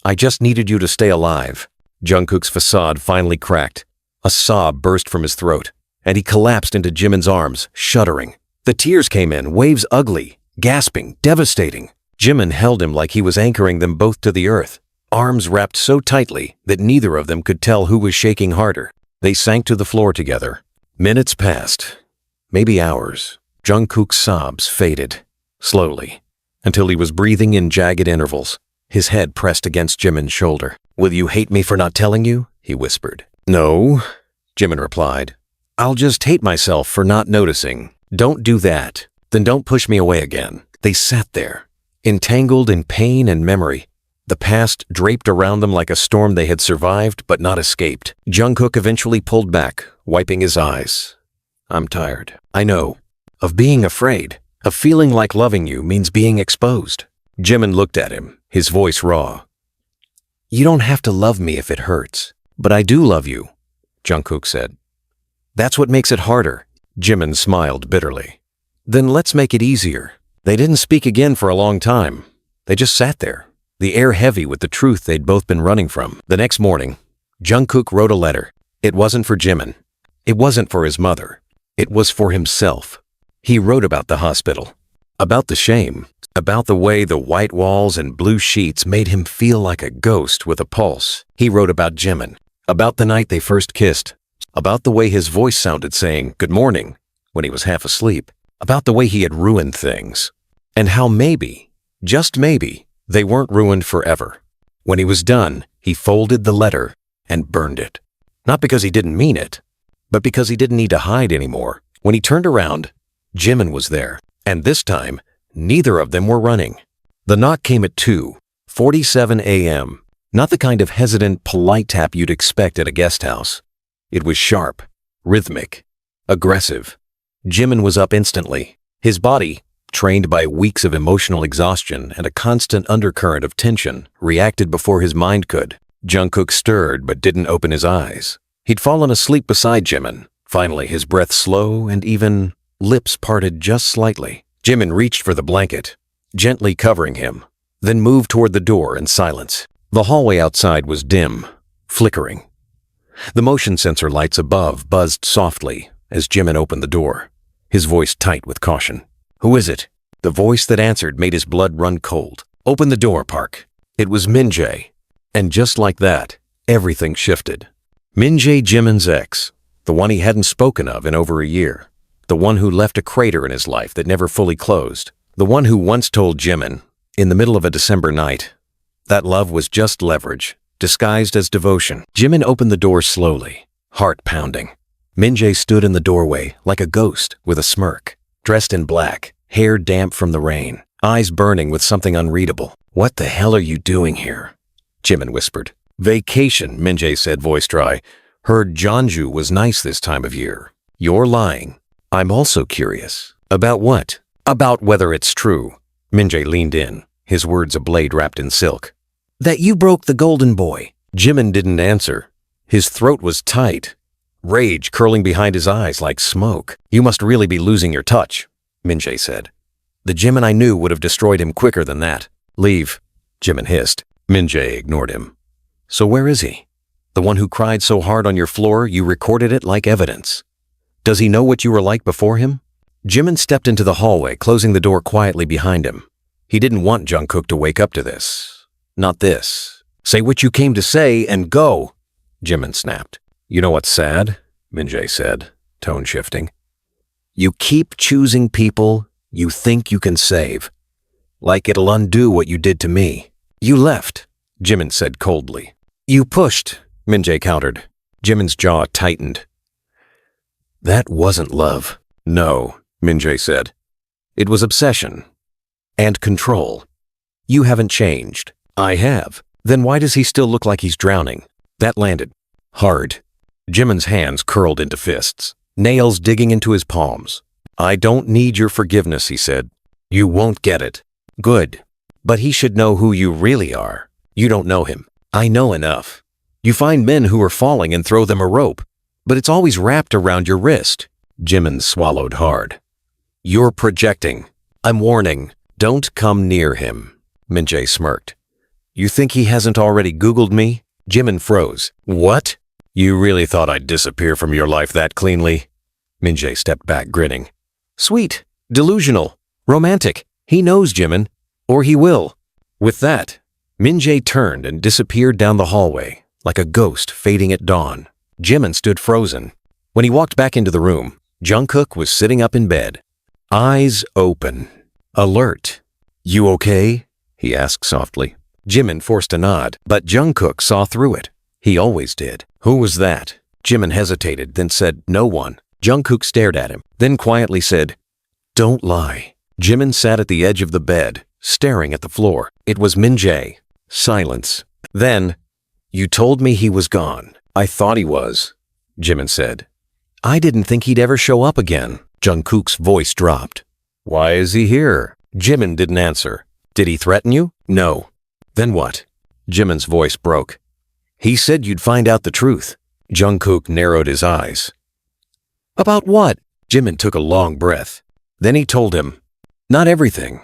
I just needed you to stay alive. Jungkook's facade finally cracked. A sob burst from his throat, and he collapsed into Jimin's arms, shuddering. The tears came in, waves ugly, gasping, devastating. Jimin held him like he was anchoring them both to the earth, arms wrapped so tightly that neither of them could tell who was shaking harder. They sank to the floor together. Minutes passed. Maybe hours. Jungkook's sobs faded, slowly, until he was breathing in jagged intervals, his head pressed against Jimin's shoulder. Will you hate me for not telling you? He whispered. No, Jimin replied. I'll just hate myself for not noticing. Don't do that. Then don't push me away again. They sat there, entangled in pain and memory, the past draped around them like a storm they had survived but not escaped. Jungkook eventually pulled back, wiping his eyes. I'm tired. I know. Of being afraid. Of feeling like loving you means being exposed. Jimin looked at him, his voice raw. You don't have to love me if it hurts. But I do love you, Jungkook said. That's what makes it harder. Jimin smiled bitterly. Then let's make it easier. They didn't speak again for a long time. They just sat there, the air heavy with the truth they'd both been running from. The next morning, Jungkook wrote a letter. It wasn't for Jimin. It wasn't for his mother. It was for himself. He wrote about the hospital, about the shame, about the way the white walls and blue sheets made him feel like a ghost with a pulse. He wrote about Jimin, about the night they first kissed, about the way his voice sounded saying good morning when he was half asleep, about the way he had ruined things, and how maybe, just maybe, they weren't ruined forever. When he was done, he folded the letter and burned it. Not because he didn't mean it, but because he didn't need to hide anymore. When he turned around, Jimin was there, and this time, neither of them were running. The knock came at 2:47 a.m. Not the kind of hesitant, polite tap you'd expect at a guest house. It was sharp, rhythmic, aggressive. Jimin was up instantly. His body, trained by weeks of emotional exhaustion and a constant undercurrent of tension, reacted before his mind could. Jungkook stirred but didn't open his eyes. He'd fallen asleep beside Jimin. Finally, his breath slow and even, lips parted just slightly. Jimin reached for the blanket, gently covering him, then moved toward the door in silence. The hallway outside was dim, flickering. The motion sensor lights above buzzed softly as Jimin opened the door, his voice tight with caution. "Who is it?" The voice that answered made his blood run cold. "Open the door, Park." It was Min-jae. And just like that, everything shifted. Min-jae, Jimin's ex, the one he hadn't spoken of in over a year, the one who left a crater in his life that never fully closed, the one who once told Jimin, in the middle of a December night, that love was just leverage, disguised as devotion. Jimin opened the door slowly, heart pounding. Min-jae stood in the doorway like a ghost with a smirk, dressed in black, hair damp from the rain, eyes burning with something unreadable. "What the hell are you doing here?" Jimin whispered. "Vacation," Min-jae said, voice dry. "Heard Jeonju was nice this time of year." "You're lying." "I'm also curious." "About what?" "About whether it's true." Min-jae leaned in, his words a blade wrapped in silk. "That you broke the golden boy." Jimin didn't answer. His throat was tight, rage curling behind his eyes like smoke. "You must really be losing your touch," Min-jae said. "The Jimin I knew would have destroyed him quicker than that." "Leave," Jimin hissed. Min-jae ignored him. "So where is he? The one who cried so hard on your floor you recorded it like evidence. Does he know what you were like before him?" Jimin stepped into the hallway, closing the door quietly behind him. He didn't want Jungkook to wake up to this. Not this. "Say what you came to say and go," Jimin snapped. "You know what's sad?" Min-jae said, tone shifting. "You keep choosing people you think you can save. Like it'll undo what you did to me." "You left," Jimin said coldly. "You pushed," Min-jae countered. Jimin's jaw tightened. "That wasn't love." "No," Min-jae said. "It was obsession. And control. You haven't changed." "I have." "Then why does he still look like he's drowning?" That landed hard. Jimin's hands curled into fists, nails digging into his palms. "I don't need your forgiveness," he said. "You won't get it." "Good. But he should know who you really are." "You don't know him." "I know enough. You find men who are falling and throw them a rope, but it's always wrapped around your wrist." Jimin swallowed hard. "You're projecting. I'm warning. Don't come near him," Min-jae smirked. "You think he hasn't already Googled me?" Jimin froze. "What? You really thought I'd disappear from your life that cleanly?" Min-jae stepped back, grinning. "Sweet. Delusional. Romantic. He knows, Jimin. Or he will." With that, Min-jae turned and disappeared down the hallway, like a ghost fading at dawn. Jimin stood frozen. When he walked back into the room, Jungkook was sitting up in bed, eyes open, alert. "You okay?" he asked softly. Jimin forced a nod, but Jungkook saw through it. He always did. "Who was that?" Jimin hesitated, then said, "No one." Jungkook stared at him, then quietly said, "Don't lie." Jimin sat at the edge of the bed, staring at the floor. It was Min-jae. Silence. Then, "You told me he was gone." "I thought he was," Jimin said. "I didn't think he'd ever show up again." Jungkook's voice dropped. "Why is he here?" Jimin didn't answer. "Did he threaten you?" "No." "Then what?" Jimin's voice broke. "He said you'd find out the truth." Jungkook narrowed his eyes. "About what?" Jimin took a long breath. Then he told him, not everything,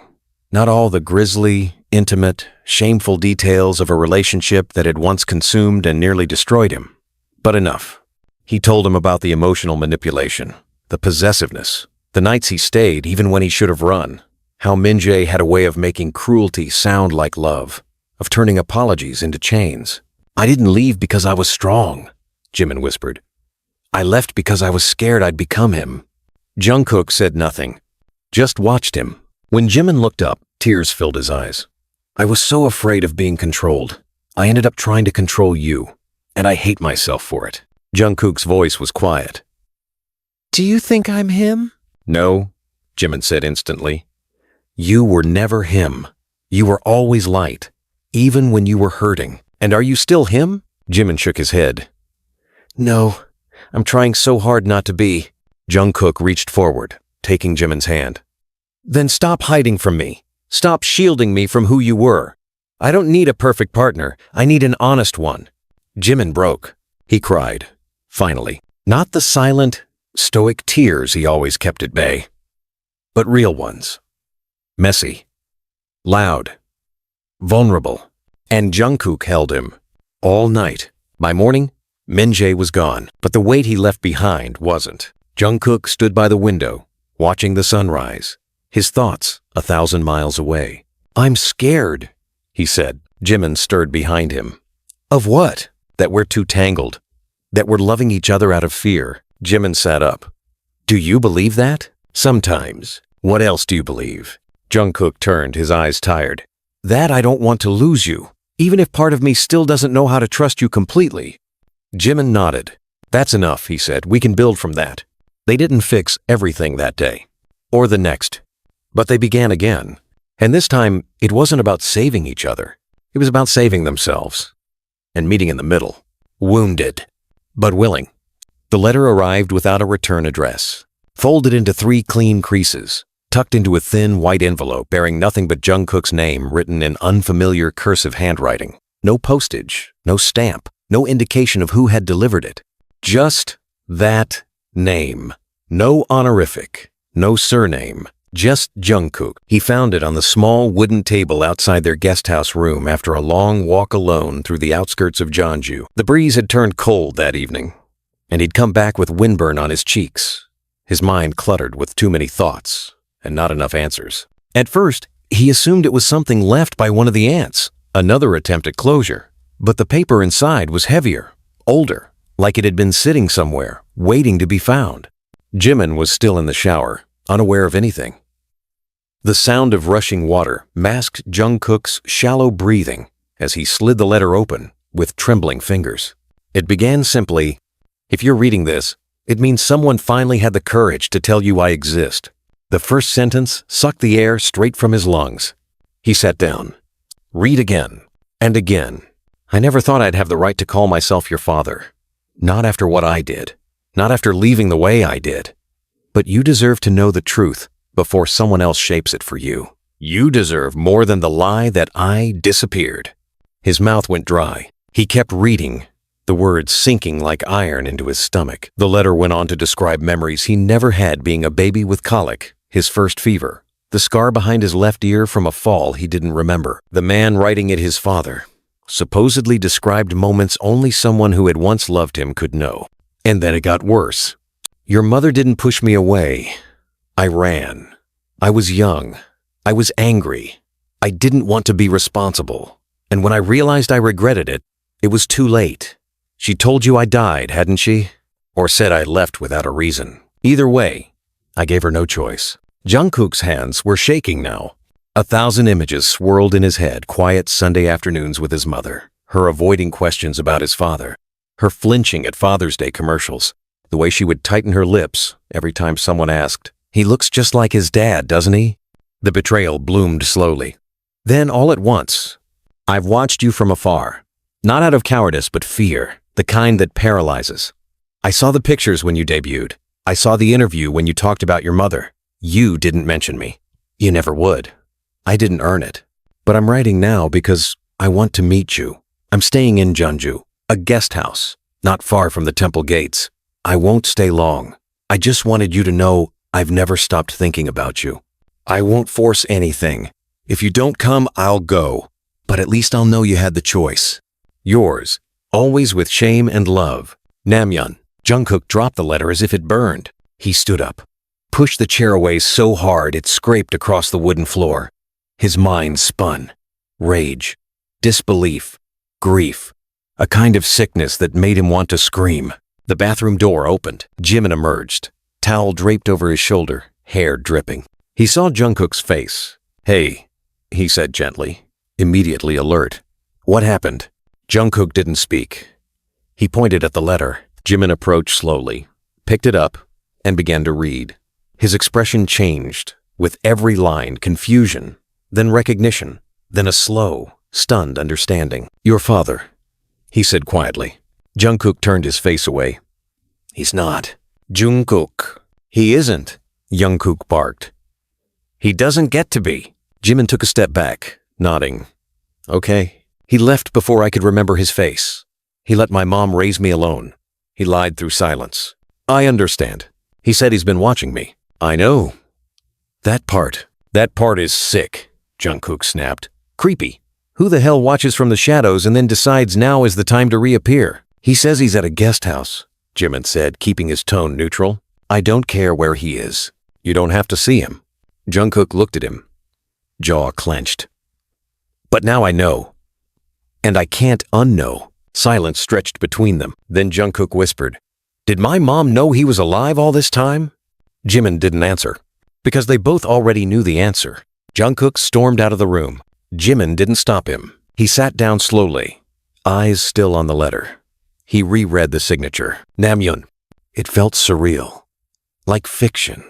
not all the grisly, intimate, shameful details of a relationship that had once consumed and nearly destroyed him, but enough. He told him about the emotional manipulation, the possessiveness, the nights he stayed even when he should have run, how Min-jae had a way of making cruelty sound like love, of turning apologies into chains. "I didn't leave because I was strong," Jimin whispered. "I left because I was scared I'd become him." Jungkook said nothing, just watched him. When Jimin looked up, tears filled his eyes. "I was so afraid of being controlled. I ended up trying to control you, and I hate myself for it." Jungkook's voice was quiet. "Do you think I'm him?" "No," Jimin said instantly. "You were never him. You were always light, even when you were hurting. And are you still him? Jimin shook his head. No, I'm trying so hard not to be. Jungkook reached forward, taking Jimin's hand. Then stop hiding from me. Stop shielding me from who you were. I don't need a perfect partner. I need an honest one. Jimin broke. He cried. Finally. Not the silent, stoic tears he always kept at bay, but real ones. Messy. Loud. Vulnerable. And Jungkook held him. All night. By morning, Minjae was gone, but the weight he left behind wasn't. Jungkook stood by the window, watching the sunrise, his thoughts 1,000 miles away. I'm scared, he said. Jimin stirred behind him. Of what? That we're too tangled. That we're loving each other out of fear. Jimin sat up. Do you believe that? Sometimes. What else do you believe? Jungkook turned, his eyes tired. That I don't want to lose you, even if part of me still doesn't know how to trust you completely. Jimin nodded. That's enough, he said. We can build from that. They didn't fix everything that day, or the next, but they began again. And this time, it wasn't about saving each other. It was about saving themselves and meeting in the middle. Wounded, but willing. The letter arrived without a return address, folded into 3 clean creases, tucked into a thin white envelope bearing nothing but Jungkook's name written in unfamiliar cursive handwriting. No postage, no stamp, no indication of who had delivered it. Just that name. No honorific, no surname, just Jungkook. He found it on the small wooden table outside their guesthouse room after a long walk alone through the outskirts of Jeonju. The breeze had turned cold that evening, and he'd come back with windburn on his cheeks, his mind cluttered with too many thoughts and not enough answers. At first, he assumed it was something left by one of the ants, another attempt at closure. But the paper inside was heavier, older, like it had been sitting somewhere, waiting to be found. Jimin was still in the shower, unaware of anything. The sound of rushing water masked Jungkook's shallow breathing as he slid the letter open with trembling fingers. It began simply, if you're reading this, it means someone finally had the courage to tell you I exist. The first sentence sucked the air straight from his lungs. He sat down. Read again, and again. I never thought I'd have the right to call myself your father. Not after what I did. Not after leaving the way I did. But you deserve to know the truth before someone else shapes it for you. You deserve more than the lie that I disappeared. His mouth went dry. He kept reading, the words sinking like iron into his stomach. The letter went on to describe memories he never had being a baby with colic, his first fever, the scar behind his left ear from a fall he didn't remember. The man writing it, his father, supposedly described moments only someone who had once loved him could know. And then it got worse. Your mother didn't push me away. I ran. I was young. I was angry. I didn't want to be responsible. And when I realized I regretted it, it was too late. She told you I died, hadn't she? Or said I left without a reason. Either way, I gave her no choice. Jungkook's hands were shaking now. 1,000 images swirled in his head, quiet Sunday afternoons with his mother, her avoiding questions about his father, her flinching at Father's Day commercials, the way she would tighten her lips every time someone asked, "He looks just like his dad, doesn't he?" The betrayal bloomed slowly. Then all at once, I've watched you from afar, not out of cowardice but fear, the kind that paralyzes. I saw the pictures when you debuted. I saw the interview when you talked about your mother. You didn't mention me. You never would. I didn't earn it. But I'm writing now because I want to meet you. I'm staying in Jeonju, a guest house, not far from the temple gates. I won't stay long. I just wanted you to know I've never stopped thinking about you. I won't force anything. If you don't come, I'll go. But at least I'll know you had the choice. Yours, always with shame and love, Namyeon. Jungkook dropped the letter as if it burned. He stood up, pushed the chair away so hard it scraped across the wooden floor. His mind spun. Rage, disbelief, grief, a kind of sickness that made him want to scream. The bathroom door opened. Jimin emerged, towel draped over his shoulder, hair dripping. He saw Jungkook's face. "Hey," he said gently, immediately alert. "What happened?" Jungkook didn't speak. He pointed at the letter. Jimin approached slowly, picked it up, and began to read. His expression changed, with every line confusion, then recognition, then a slow, stunned understanding. "Your father, he said quietly. Jungkook turned his face away. He's not. Jungkook. He isn't, Jungkook barked. He doesn't get to be. Jimin took a step back, nodding. Okay. He left before I could remember his face. He let my mom raise me alone. He lied through silence. I understand. He said he's been watching me. I know. That part is sick, Jungkook snapped. Creepy. Who the hell watches from the shadows and then decides now is the time to reappear? He says he's at a guest house, Jimin said, keeping his tone neutral. I don't care where he is. You don't have to see him. Jungkook looked at him. Jaw clenched. But now I know. And I can't unknow. Silence stretched between them. Then Jungkook whispered, Did my mom know he was alive all this time? Jimin didn't answer, because they both already knew the answer. Jungkook stormed out of the room. Jimin didn't stop him. He sat down slowly, eyes still on the letter. He reread the signature, Namjoon. It felt surreal, like fiction,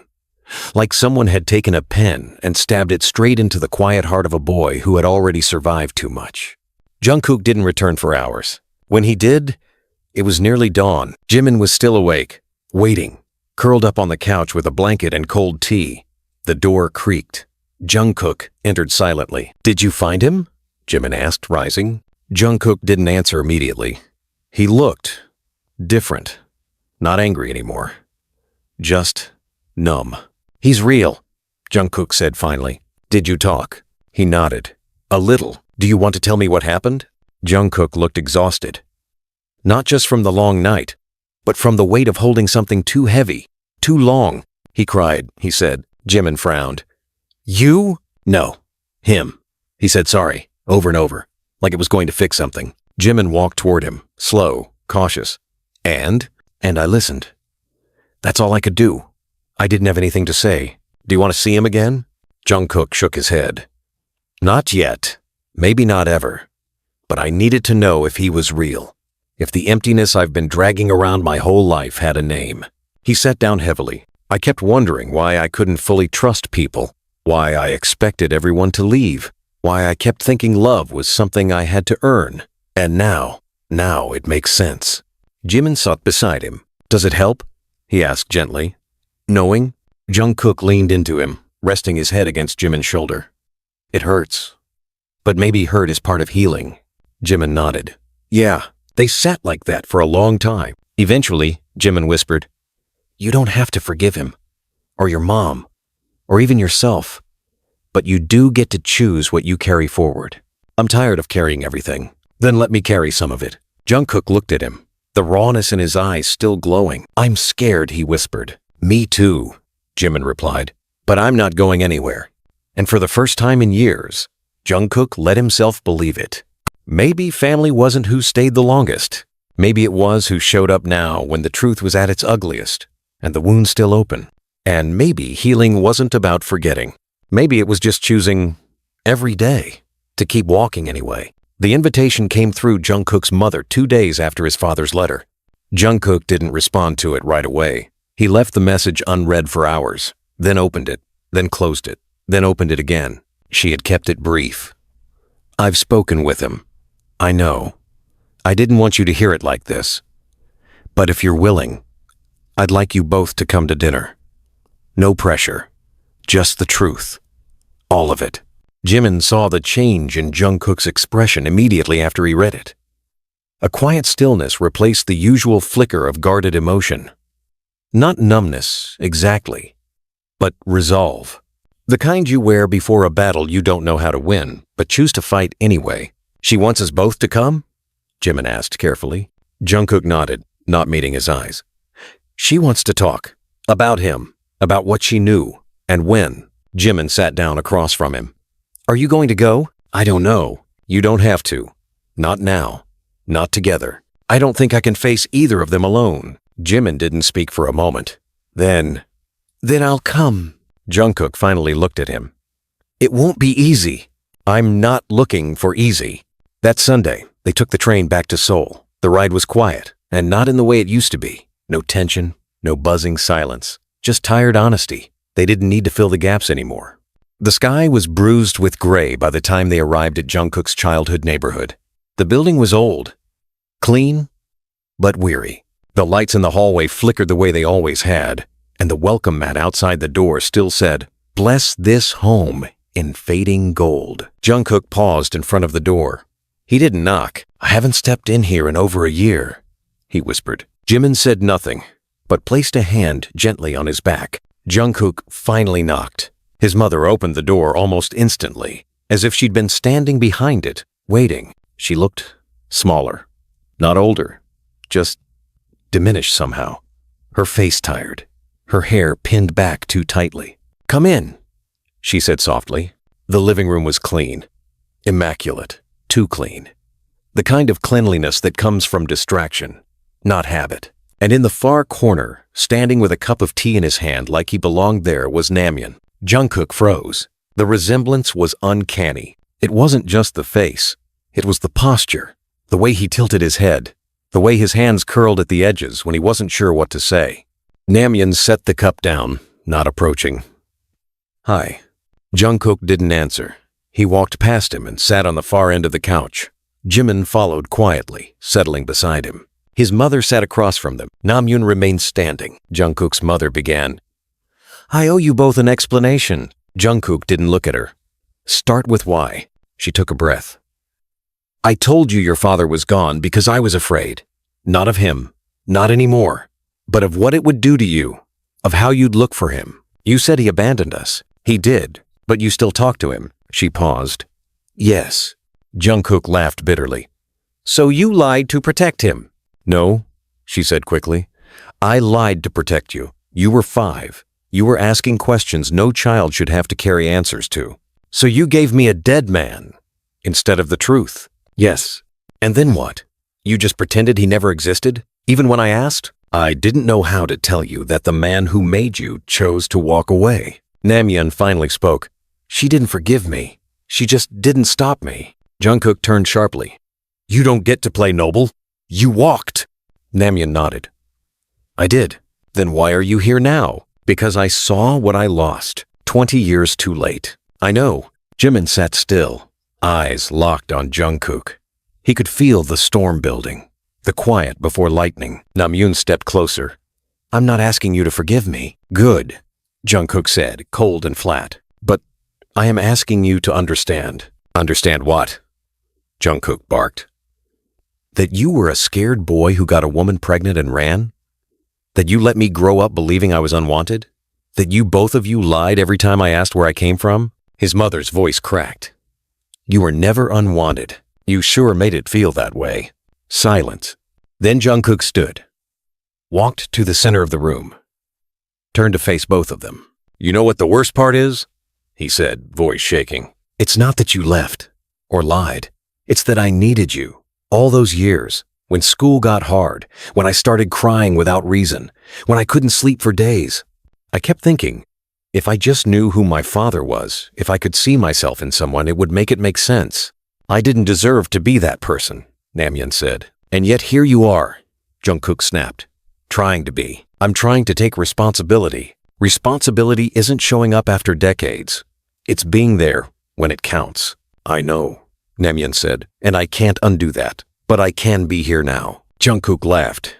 like someone had taken a pen and stabbed it straight into the quiet heart of a boy who had already survived too much. Jungkook didn't return for hours. When he did, it was nearly dawn. Jimin was still awake, waiting, curled up on the couch with a blanket and cold tea. The door creaked. Jungkook entered silently. Did you find him? Jimin asked, rising. Jungkook didn't answer immediately. He looked different, not angry anymore, just numb. He's real, Jungkook said finally. Did you talk? He nodded. A little. Do you want to tell me what happened? Jungkook looked exhausted. Not just from the long night, but from the weight of holding something too heavy, too long. He cried, he said. Jimin frowned. You? No. Him. He said sorry, over and over, like it was going to fix something. Jimin walked toward him, slow, cautious. And I listened. That's all I could do. I didn't have anything to say. Do you want to see him again? Jungkook shook his head. Not yet. Maybe not ever. But I needed to know if he was real. If the emptiness I've been dragging around my whole life had a name. He sat down heavily. I kept wondering why I couldn't fully trust people, why I expected everyone to leave, why I kept thinking love was something I had to earn. And now it makes sense. Jimin sat beside him. Does it help? He asked gently. Knowing? Jungkook leaned into him, resting his head against Jimin's shoulder. It hurts. But maybe hurt is part of healing. Jimin nodded. Yeah, they sat like that for a long time. Eventually, Jimin whispered, You don't have to forgive him, or your mom, or even yourself. But you do get to choose what you carry forward. I'm tired of carrying everything. Then let me carry some of it. Jungkook looked at him, the rawness in his eyes still glowing. I'm scared, he whispered. Me too, Jimin replied. But I'm not going anywhere. And for the first time in years, Jungkook let himself believe it. Maybe family wasn't who stayed the longest. Maybe it was who showed up now when the truth was at its ugliest, and the wound still open. And maybe healing wasn't about forgetting. Maybe it was just choosing every day to keep walking anyway. The invitation came through Jungkook's mother 2 days after his father's letter. Jungkook didn't respond to it right away. He left the message unread for hours, then opened it, then closed it, then opened it again. She had kept it brief. I've spoken with him. I know. I didn't want you to hear it like this. But if you're willing, I'd like you both to come to dinner. No pressure. Just the truth. All of it. Jimin saw the change in Jungkook's expression immediately after he read it. A quiet stillness replaced the usual flicker of guarded emotion. Not numbness, exactly, but resolve. The kind you wear before a battle you don't know how to win, but choose to fight anyway. She wants us both to come? Jimin asked carefully. Jungkook nodded, not meeting his eyes. She wants to talk. About him. About what she knew. And when. Jimin sat down across from him. Are you going to go? I don't know. You don't have to. Not now. Not together. I don't think I can face either of them alone. Jimin didn't speak for a moment. Then I'll come. Jungkook finally looked at him. It won't be easy. I'm not looking for easy. That Sunday, they took the train back to Seoul. The ride was quiet, and not in the way it used to be. No tension, no buzzing silence. Just tired honesty. They didn't need to fill the gaps anymore. The sky was bruised with gray by the time they arrived at Jungkook's childhood neighborhood. The building was old, Clean, but weary. The lights in the hallway flickered the way they always had, and the welcome mat outside the door still said, "Bless this home," in fading gold. Jungkook paused in front of the door. He didn't knock. "I haven't stepped in here in over a year," he whispered. Jimin said nothing, but placed a hand gently on his back. Jungkook finally knocked. His mother opened the door almost instantly, as if she'd been standing behind it, waiting. She looked smaller, not older, just diminished somehow. Her face tired, her hair pinned back too tightly. "Come in," she said softly. The living room was clean, immaculate, too clean. The kind of cleanliness that comes from distraction, not habit. And in the far corner, standing with a cup of tea in his hand like he belonged there, was Namjoon. Jungkook froze. The resemblance was uncanny. It wasn't just the face. It was the posture, the way he tilted his head, the way his hands curled at the edges when he wasn't sure what to say. Namjoon set the cup down, not approaching. "Hi." Jungkook didn't answer. He walked past him and sat on the far end of the couch. Jimin followed quietly, settling beside him. His mother sat across from them. Namjoon remained standing. Jungkook's mother began. "I owe you both an explanation." Jungkook didn't look at her. "Start with why." She took a breath. "I told you your father was gone because I was afraid. Not of him, not anymore, but of what it would do to you, of how you'd look for him. You said he abandoned us. He did, but you still talk to him." She paused. "Yes." Jungkook laughed bitterly. "So you lied to protect him?" "No," she said quickly. "I lied to protect you. You were 5. You were asking questions no child should have to carry answers to. So you gave me a dead man instead of the truth." "Yes." "And then what? You just pretended he never existed, even when I asked?" "I didn't know how to tell you that the man who made you chose to walk away." Namjoon finally spoke. "She didn't forgive me. She just didn't stop me." Jungkook turned sharply. "You don't get to play noble. You walked." Namjoon nodded. "I did." "Then why are you here now?" "Because I saw what I lost. 20 years too late." "I know." Jimin sat still, eyes locked on Jungkook. He could feel the storm building, the quiet before lightning. Namjoon stepped closer. "I'm not asking you to forgive me." "Good," Jungkook said, cold and flat. "But I am asking you to understand." "Understand what?" Jungkook barked. "That you were a scared boy who got a woman pregnant and ran? That you let me grow up believing I was unwanted? That you both of you lied every time I asked where I came from?" His mother's voice cracked. "You were never unwanted. You sure made it feel that way." Silence. Then Jungkook stood, walked to the center of the room, turned to face both of them. "You know what the worst part is?" he said, voice shaking. "It's not that you left or lied. It's that I needed you. All those years, when school got hard, when I started crying without reason, when I couldn't sleep for days. I kept thinking, if I just knew who my father was, if I could see myself in someone, it would make sense. I didn't deserve to be that person," Namjoon said. "And yet here you are," Jungkook snapped. "Trying to be. I'm trying to take responsibility. Responsibility isn't showing up after decades. It's being there when it counts." "I know," Namjoon said, "and I can't undo that. But I can be here now." Jungkook laughed.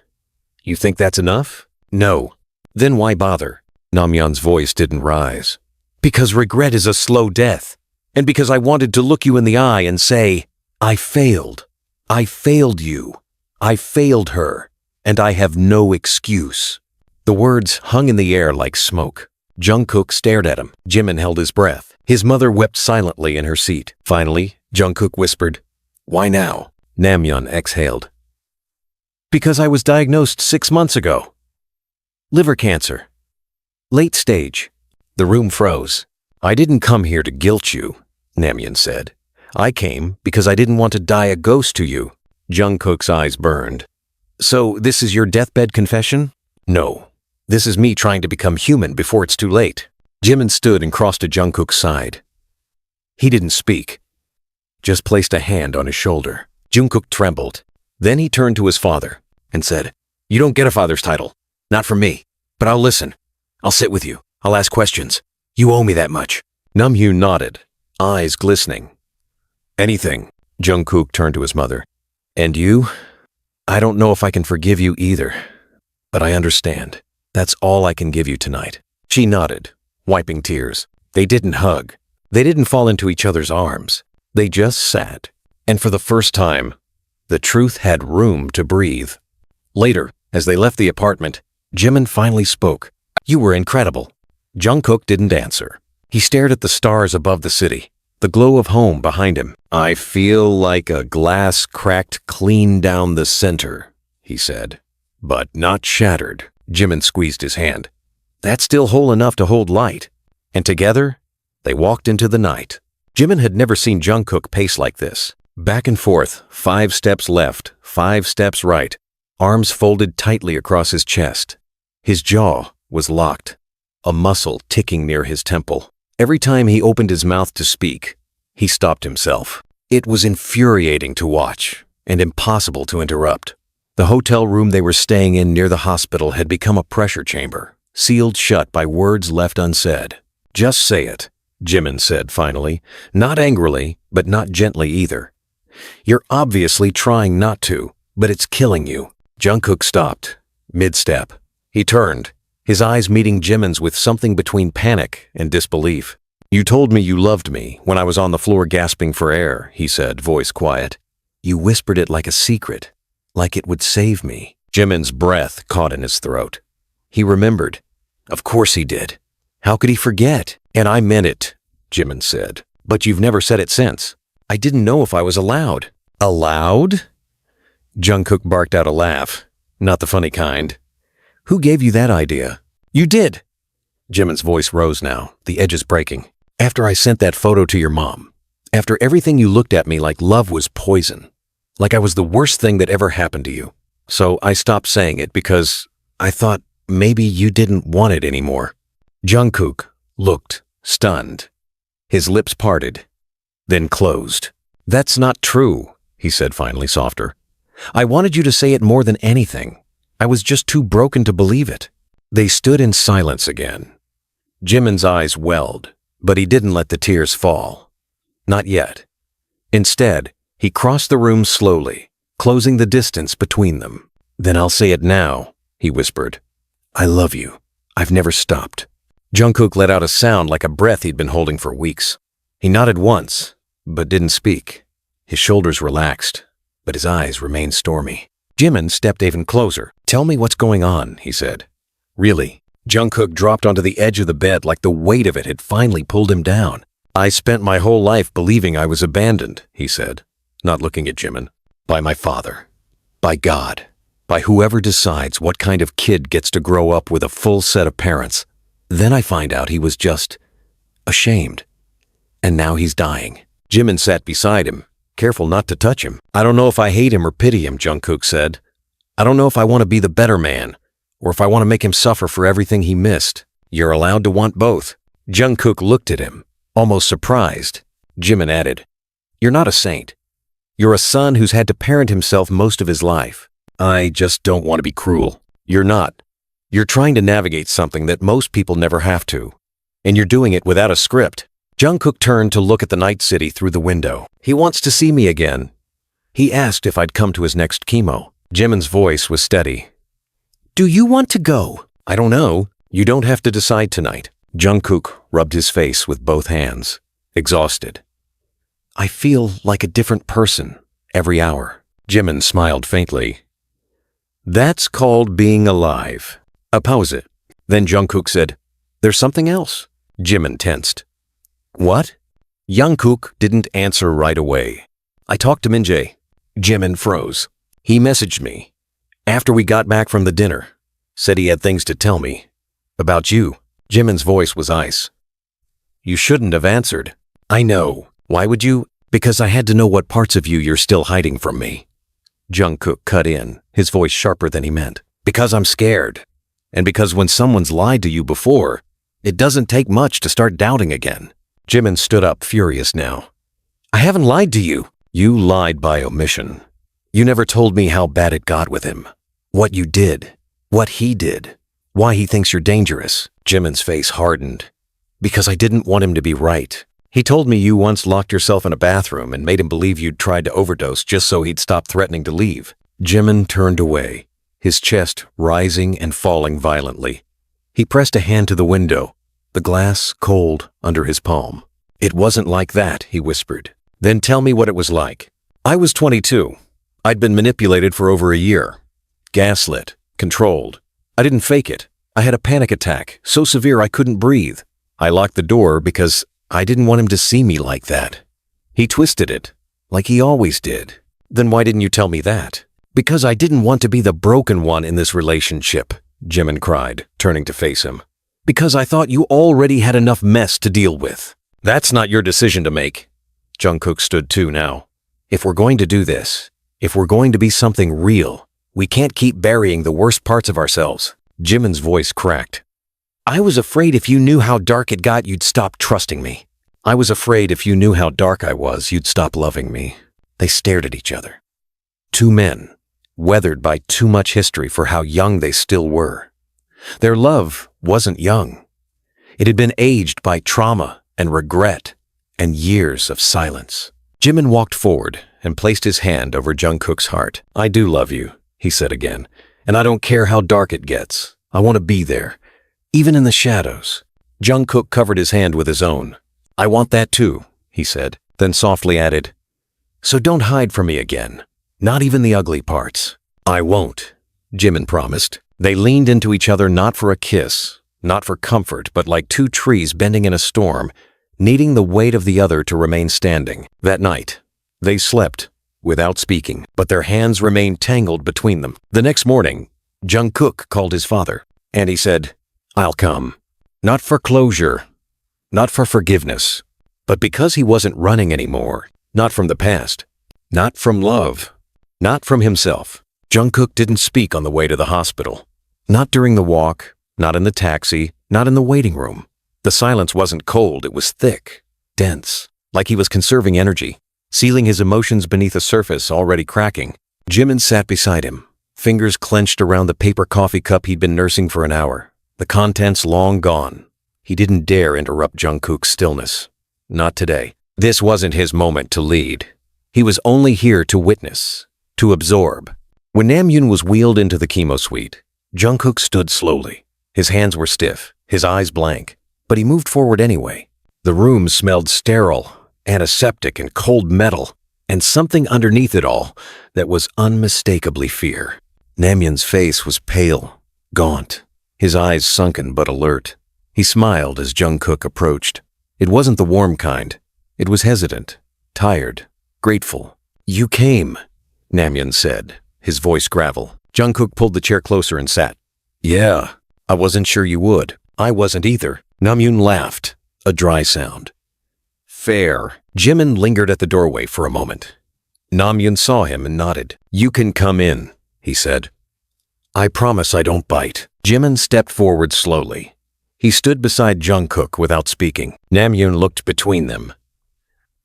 "You think that's enough?" "No." "Then why bother?" Namjoon's voice didn't rise. "Because regret is a slow death. And because I wanted to look you in the eye and say, I failed. I failed you. I failed her. And I have no excuse." The words hung in the air like smoke. Jungkook stared at him. Jimin held his breath. His mother wept silently in her seat. Finally, Jungkook whispered, "Why now?" Namjoon exhaled. "Because I was diagnosed 6 months ago. Liver cancer. Late stage." The room froze. "I didn't come here to guilt you," Namjoon said. "I came because I didn't want to die a ghost to you." Jungkook's eyes burned. "So this is your deathbed confession?" "No. This is me trying to become human before it's too late." Jimin stood and crossed to Jungkook's side. He didn't speak, just placed a hand on his shoulder. Jungkook trembled. Then he turned to his father and said, "You don't get a father's title. Not from me. But I'll listen. I'll sit with you. I'll ask questions. You owe me that much." Namjoon nodded, eyes glistening. "Anything." Jungkook turned to his mother. "And you?" I don't know if I can forgive you either, but I understand. That's all I can give you tonight." She nodded, wiping tears. They didn't hug. They didn't fall into each other's arms. They just sat. And for the first time, the truth had room to breathe. Later, as they left the apartment, Jimin finally spoke. "You were incredible." Jungkook didn't answer. He stared at the stars above the city, the glow of home behind him. "I feel like a glass cracked clean down the center," he said. "But not shattered." Jimin squeezed his hand. "That's still whole enough to hold light." And together, they walked into the night. Jimin had never seen Jungkook pace like this. Back and forth, 5 steps left, 5 steps right, arms folded tightly across his chest. His jaw was locked, a muscle ticking near his temple. Every time he opened his mouth to speak, he stopped himself. It was infuriating to watch and impossible to interrupt. The hotel room they were staying in near the hospital had become a pressure chamber, sealed shut by words left unsaid. "Just say it," Jimin said finally, not angrily, but not gently either. "You're obviously trying not to, but it's killing you." Jungkook stopped, mid-step. He turned, his eyes meeting Jimin's with something between panic and disbelief. "You told me you loved me when I was on the floor gasping for air," he said, voice quiet. "You whispered it like a secret, like it would save me." Jimin's breath caught in his throat. He remembered. Of course he did. How could he forget? "And I meant it," Jimin said. "But you've never said it since. I didn't know if I was allowed." "Allowed?" Jungkook barked out a laugh, not the funny kind. "Who gave you that idea?" "You did." Jimin's voice rose now, the edges breaking. "After I sent that photo to your mom. After everything you looked at me like love was poison. Like I was the worst thing that ever happened to you. So I stopped saying it because I thought maybe you didn't want it anymore." Jungkook looked stunned. His lips parted, then closed. "That's not true," he said finally, softer. "I wanted you to say it more than anything. I was just too broken to believe it." They stood in silence again. Jimin's eyes welled, but he didn't let the tears fall. Not yet. Instead, he crossed the room slowly, closing the distance between them. "Then I'll say it now," he whispered. "I love you. I've never stopped." Jungkook let out a sound like a breath he'd been holding for weeks. He nodded once, but didn't speak. His shoulders relaxed, but his eyes remained stormy. Jimin stepped even closer. "Tell me what's going on," he said. "Really?" Jungkook dropped onto the edge of the bed like the weight of it had finally pulled him down. "I spent my whole life believing I was abandoned," he said, not looking at Jimin. "By my father. By God. By whoever decides what kind of kid gets to grow up with a full set of parents. Then I find out he was just ashamed. And now he's dying." Jimin sat beside him, careful not to touch him. "I don't know if I hate him or pity him," Jungkook said. "I don't know if I want to be the better man, or if I want to make him suffer for everything he missed." "You're allowed to want both." Jungkook looked at him, almost surprised. Jimin added, "You're not a saint. You're a son who's had to parent himself most of his life. I just don't want to be cruel." "You're not. You're trying to navigate something that most people never have to, and you're doing it without a script." Jungkook turned to look at the night city through the window. "He wants to see me again. He asked if I'd come to his next chemo." Jimin's voice was steady. "Do you want to go?" "I don't know. You don't have to decide tonight." Jungkook rubbed his face with both hands, exhausted. "I feel like a different person every hour." Jimin smiled faintly. "That's called being alive." Oppose it. Then Jungkook said, "There's something else." Jimin tensed. "What?" Jungkook didn't answer right away. "I talked to Minjae." Jimin froze. "He messaged me after we got back from the dinner. Said he had things to tell me. About you." Jimin's voice was ice. "You shouldn't have answered." "I know. Why would you?" "Because I had to know what parts of you you're still hiding from me." Jungkook cut in, his voice sharper than he meant. "Because I'm scared. And because when someone's lied to you before, it doesn't take much to start doubting again." Jimin stood up, furious now. "I haven't lied to you." "You lied by omission. You never told me how bad it got with him. What you did. What he did. Why he thinks you're dangerous." Jimin's face hardened. "Because I didn't want him to be right. He told me you once locked yourself in a bathroom and made him believe you'd tried to overdose just so he'd stop threatening to leave. Jimin turned away, his chest rising and falling violently. He pressed a hand to the window, the glass cold under his palm. "It wasn't like that," he whispered. "Then tell me what it was like." "I was 22. I'd been manipulated for over a year. Gaslit, controlled. I didn't fake it. I had a panic attack, so severe I couldn't breathe. I locked the door because I didn't want him to see me like that. He twisted it, like he always did." "Then why didn't you tell me that?" "Because I didn't want to be the broken one in this relationship," Jimin cried, turning to face him. "Because I thought you already had enough mess to deal with." "That's not your decision to make." Jungkook stood too now. "If we're going to do this, if we're going to be something real, we can't keep burying the worst parts of ourselves." Jimin's voice cracked. "I was afraid if you knew how dark it got, you'd stop trusting me. I was afraid if you knew how dark I was, you'd stop loving me." They stared at each other. Two men, weathered by too much history for how young they still were. Their love wasn't young. It had been aged by trauma and regret and years of silence. Jimin walked forward and placed his hand over Jungkook's heart. "I do love you," he said again, "and I don't care how dark it gets. I want to be there, even in the shadows." Jungkook covered his hand with his own. "I want that too," he said, then softly added, "So don't hide from me again. Not even the ugly parts." "I won't," Jimin promised. They leaned into each other not for a kiss, not for comfort, but like two trees bending in a storm, needing the weight of the other to remain standing. That night, they slept, without speaking, but their hands remained tangled between them. The next morning, Jungkook called his father, and he said, "I'll come. Not for closure, not for forgiveness, but because he wasn't running anymore, not from the past, not from love, not from himself." Jungkook didn't speak on the way to the hospital. Not during the walk, not in the taxi, not in the waiting room. The silence wasn't cold, it was thick, dense, like he was conserving energy, sealing his emotions beneath a surface already cracking. Jimin sat beside him, fingers clenched around the paper coffee cup he'd been nursing for an hour, the contents long gone. He didn't dare interrupt Jungkook's stillness. Not today. This wasn't his moment to lead. He was only here to witness, to absorb. When Namjoon was wheeled into the chemo suite, Jungkook stood slowly. His hands were stiff, his eyes blank, but he moved forward anyway. The room smelled sterile, antiseptic, and cold metal, and something underneath it all that was unmistakably fear. Namjoon's face was pale, gaunt, his eyes sunken but alert. He smiled as Jungkook approached. It wasn't the warm kind. It was hesitant, tired, grateful. "You came," Namjoon said, his voice gravel. Jungkook pulled the chair closer and sat. "Yeah, I wasn't sure you would." "I wasn't either." Namjoon laughed, a dry sound. "Fair." Jimin lingered at the doorway for a moment. Namjoon saw him and nodded. "You can come in," he said. "I promise I don't bite." Jimin stepped forward slowly. He stood beside Jungkook without speaking. Namjoon looked between them.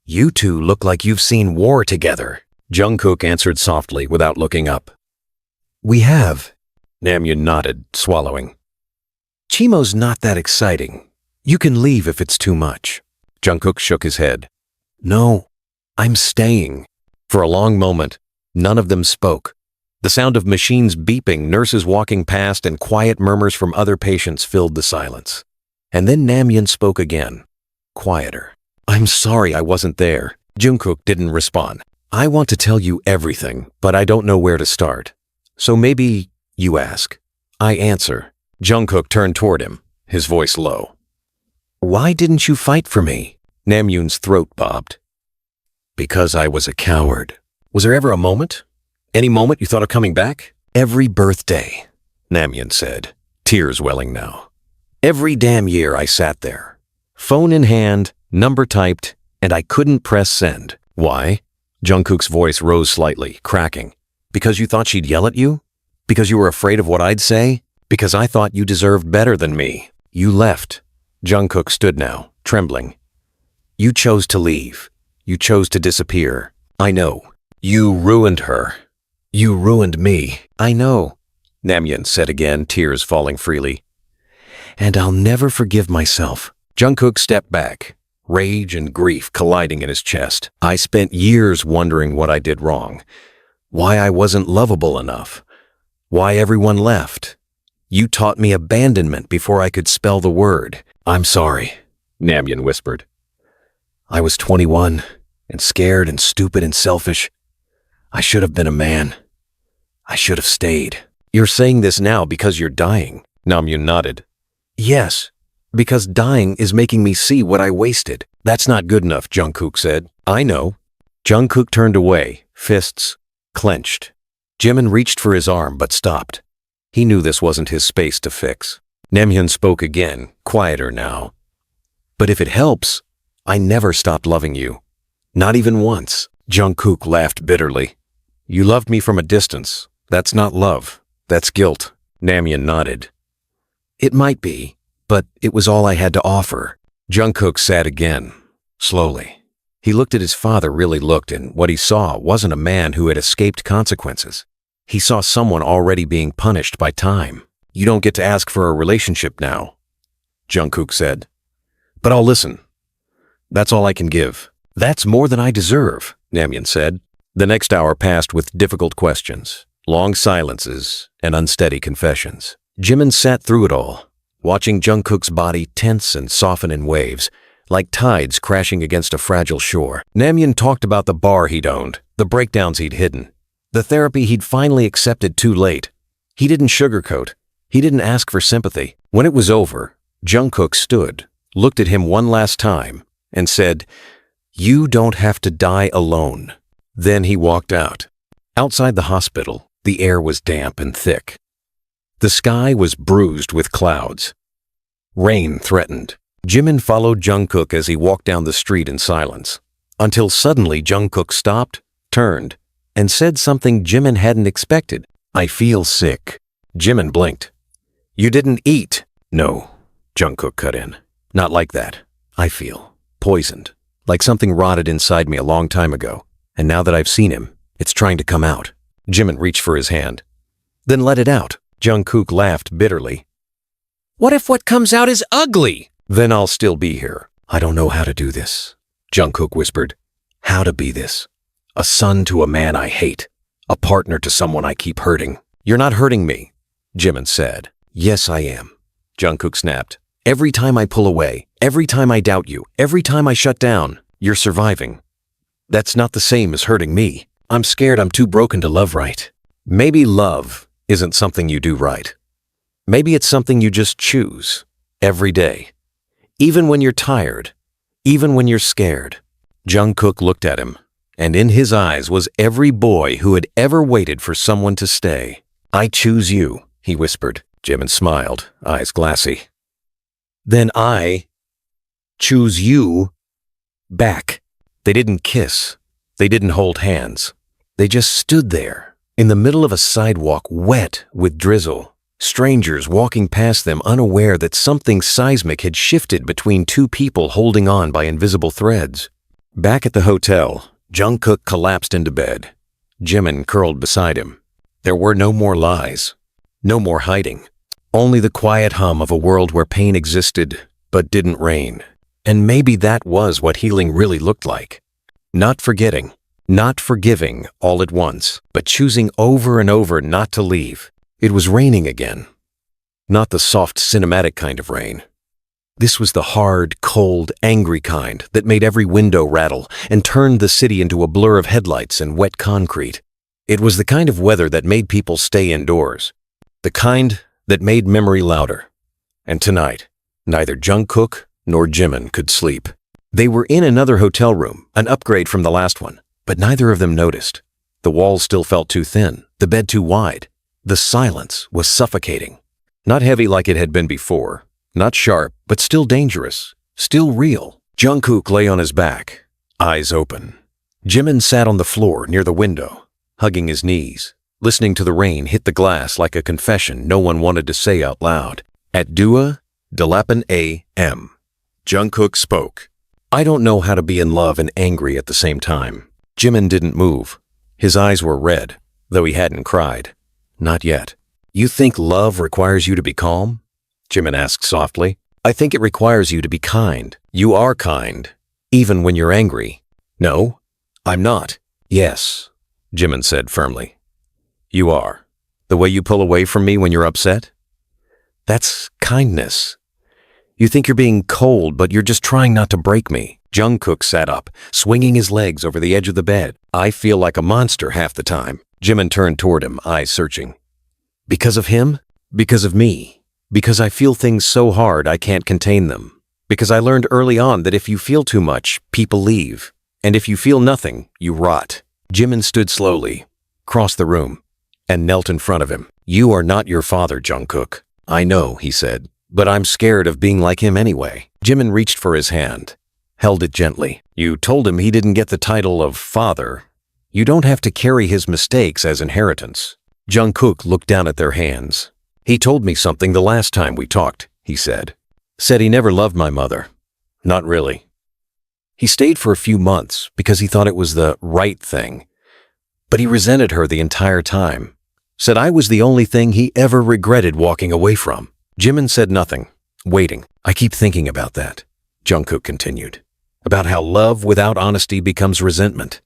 "You two look like you've seen war together," Jungkook answered softly without looking up. "We have." Namjoon nodded, swallowing. "Chemo's not that exciting. You can leave if it's too much." Jungkook shook his head. "No, I'm staying." For a long moment, none of them spoke. The sound of machines beeping, nurses walking past, and quiet murmurs from other patients filled the silence. And then Namjoon spoke again, quieter. "I'm sorry I wasn't there." Jungkook didn't respond. "I want to tell you everything, but I don't know where to start. So maybe you ask. I answer." Jungkook turned toward him, his voice low. "Why didn't you fight for me?" Namjoon's throat bobbed. "Because I was a coward." "Was there ever a moment? Any moment you thought of coming back?" "Every birthday," Namjoon said, tears welling now. "Every damn year I sat there, phone in hand, number typed, and I couldn't press send." "Why?" Jungkook's voice rose slightly, cracking. "Because you thought she'd yell at you? Because you were afraid of what I'd say? Because I thought you deserved better than me. You left." Jungkook stood now, trembling. "You chose to leave. You chose to disappear. I know. You ruined her. You ruined me." "I know," Namjoon said again, tears falling freely. "And I'll never forgive myself." Jungkook stepped back, rage and grief colliding in his chest. "I spent years wondering what I did wrong. Why I wasn't lovable enough. Why everyone left. You taught me abandonment before I could spell the word. I'm sorry, Namjoon whispered. I was 21 and scared and stupid and selfish. I should have been a man. I should have stayed. You're saying this now because you're dying, Namjoon nodded. Yes, because dying is making me see what I wasted. That's not good enough, Jungkook said. I know. Jungkook turned away, fists clenched. Jimin reached for his arm but stopped. He knew this wasn't his space to fix. Namjoon spoke again, quieter now. But if it helps, I never stopped loving you. Not even once. Jungkook laughed bitterly. You loved me from a distance. That's not love. That's guilt. Namjoon nodded. It might be, but it was all I had to offer. Jungkook sat again, slowly. He looked at his father, really looked, and what he saw wasn't a man who had escaped consequences. He saw someone already being punished by time. You don't get to ask for a relationship now, Jungkook said. But I'll listen. That's all I can give. That's more than I deserve, Namjoon said. The next hour passed with difficult questions, long silences, and unsteady confessions. Jimin sat through it all, watching Jungkook's body tense and soften in waves, like tides crashing against a fragile shore. Namjoon talked about the bar he'd owned, the breakdowns he'd hidden, the therapy he'd finally accepted too late. He didn't sugarcoat. He didn't ask for sympathy. When it was over, Jungkook stood, looked at him one last time, and said, You don't have to die alone. Then he walked out. Outside the hospital, the air was damp and thick. The sky was bruised with clouds. Rain threatened. Jimin followed Jungkook as he walked down the street in silence, until suddenly Jungkook stopped, turned, and said something Jimin hadn't expected. I feel sick. Jimin blinked. You didn't eat. No, Jungkook cut in. Not like that. I feel poisoned, like something rotted inside me a long time ago, and now that I've seen him, it's trying to come out. Jimin reached for his hand. Then let it out. Jungkook laughed bitterly. What if what comes out is ugly? Then I'll still be here. I don't know how to do this, Jungkook whispered. How to be this. A son to a man I hate. A partner to someone I keep hurting. You're not hurting me, Jimin said. Yes, I am, Jungkook snapped. Every time I pull away, every time I doubt you, every time I shut down, you're surviving. That's not the same as hurting me. I'm scared I'm too broken to love right. Maybe love isn't something you do right. Maybe it's something you just choose every day. Even when you're tired, even when you're scared. Jungkook looked at him, and in his eyes was every boy who had ever waited for someone to stay. I choose you, he whispered. Jimin smiled, eyes glassy. Then I choose you back. They didn't kiss. They didn't hold hands. They just stood there, in the middle of a sidewalk wet with drizzle. Strangers walking past them unaware that something seismic had shifted between two people holding on by invisible threads. Back at the hotel, Jungkook collapsed into bed. Jimin curled beside him. There were no more lies, no more hiding. Only the quiet hum of a world where pain existed but didn't reign. And maybe that was what healing really looked like. Not forgetting, not forgiving all at once, but choosing over and over not to leave. It was raining again. Not the soft cinematic kind of rain. This was the hard, cold, angry kind that made every window rattle and turned the city into a blur of headlights and wet concrete. It was the kind of weather that made people stay indoors. The kind that made memory louder. And tonight, neither Jungkook nor Jimin could sleep. They were in another hotel room, an upgrade from the last one, but neither of them noticed. The walls still felt too thin, the bed too wide. The silence was suffocating. Not heavy like it had been before, not sharp, but still dangerous, still real. Jungkook lay on his back, eyes open. Jimin sat on the floor near the window, hugging his knees, listening to the rain hit the glass like a confession no one wanted to say out loud. At 2:11 a.m., Jungkook spoke. I don't know how to be in love and angry at the same time. Jimin didn't move. His eyes were red, though he hadn't cried. Not yet. You think love requires you to be calm? Jimin asked softly. I think it requires you to be kind. You are kind, even when you're angry. No, I'm not. Yes, Jimin said firmly. You are. The way you pull away from me when you're upset? That's kindness. You think you're being cold, but you're just trying not to break me. Jungkook sat up, swinging his legs over the edge of the bed. I feel like a monster half the time. Jimin turned toward him, eyes searching. Because of him? Because of me? Because I feel things so hard I can't contain them. Because I learned early on that if you feel too much, people leave. And if you feel nothing, you rot. Jimin stood slowly, crossed the room, and knelt in front of him. You are not your father, Jungkook. I know, he said, but I'm scared of being like him anyway. Jimin reached for his hand, held it gently. You told him he didn't get the title of father. You don't have to carry his mistakes as inheritance. Jungkook looked down at their hands. He told me something the last time we talked, he said. Said he never loved my mother. Not really. He stayed for a few months because he thought it was the right thing. But he resented her the entire time. Said I was the only thing he ever regretted walking away from. Jimin said nothing, waiting. I keep thinking about that, Jungkook continued. About how love without honesty becomes resentment.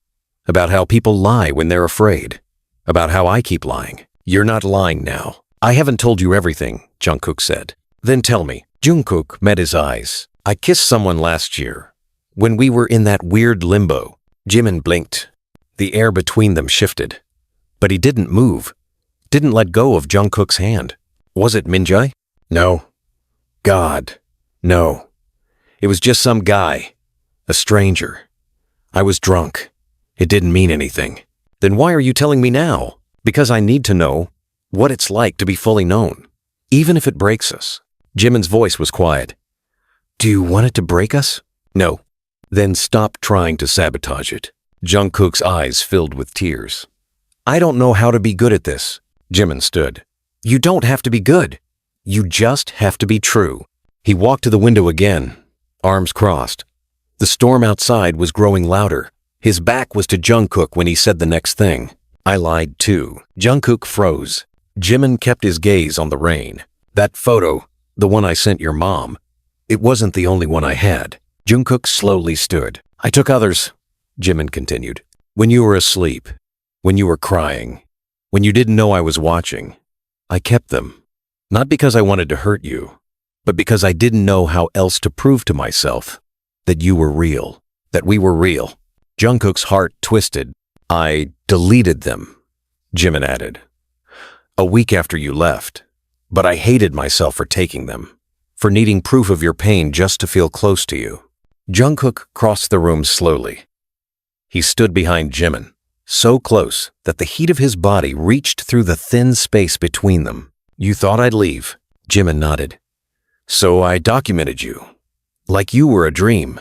About how people lie when they're afraid. About how I keep lying. You're not lying now. I haven't told you everything, Jungkook said. Then tell me. Jungkook met his eyes. I kissed someone last year. When we were in that weird limbo. Jimin blinked. The air between them shifted. But he didn't move. Didn't let go of Jungkook's hand. Was it Minjae? No. God. No. It was just some guy. A stranger. I was drunk. It didn't mean anything. Then why are you telling me now? Because I need to know what it's like to be fully known, even if it breaks us. Jimin's voice was quiet. Do you want it to break us? No. Then stop trying to sabotage it. Jungkook's eyes filled with tears. I don't know how to be good at this. Jimin stood. You don't have to be good. You just have to be true. He walked to the window again, arms crossed. The storm outside was growing louder. His back was to Jungkook when he said the next thing. I lied too. Jungkook froze. Jimin kept his gaze on the rain. That photo, the one I sent your mom, it wasn't the only one I had. Jungkook slowly stood. I took others, Jimin continued. When you were asleep, when you were crying, when you didn't know I was watching, I kept them. Not because I wanted to hurt you, but because I didn't know how else to prove to myself that you were real, that we were real. Jungkook's heart twisted. I deleted them, Jimin added. A week after you left, but I hated myself for taking them, for needing proof of your pain just to feel close to you. Jungkook crossed the room slowly. He stood behind Jimin, so close that the heat of his body reached through the thin space between them. You thought I'd leave, Jimin nodded. So I documented you, like you were a dream.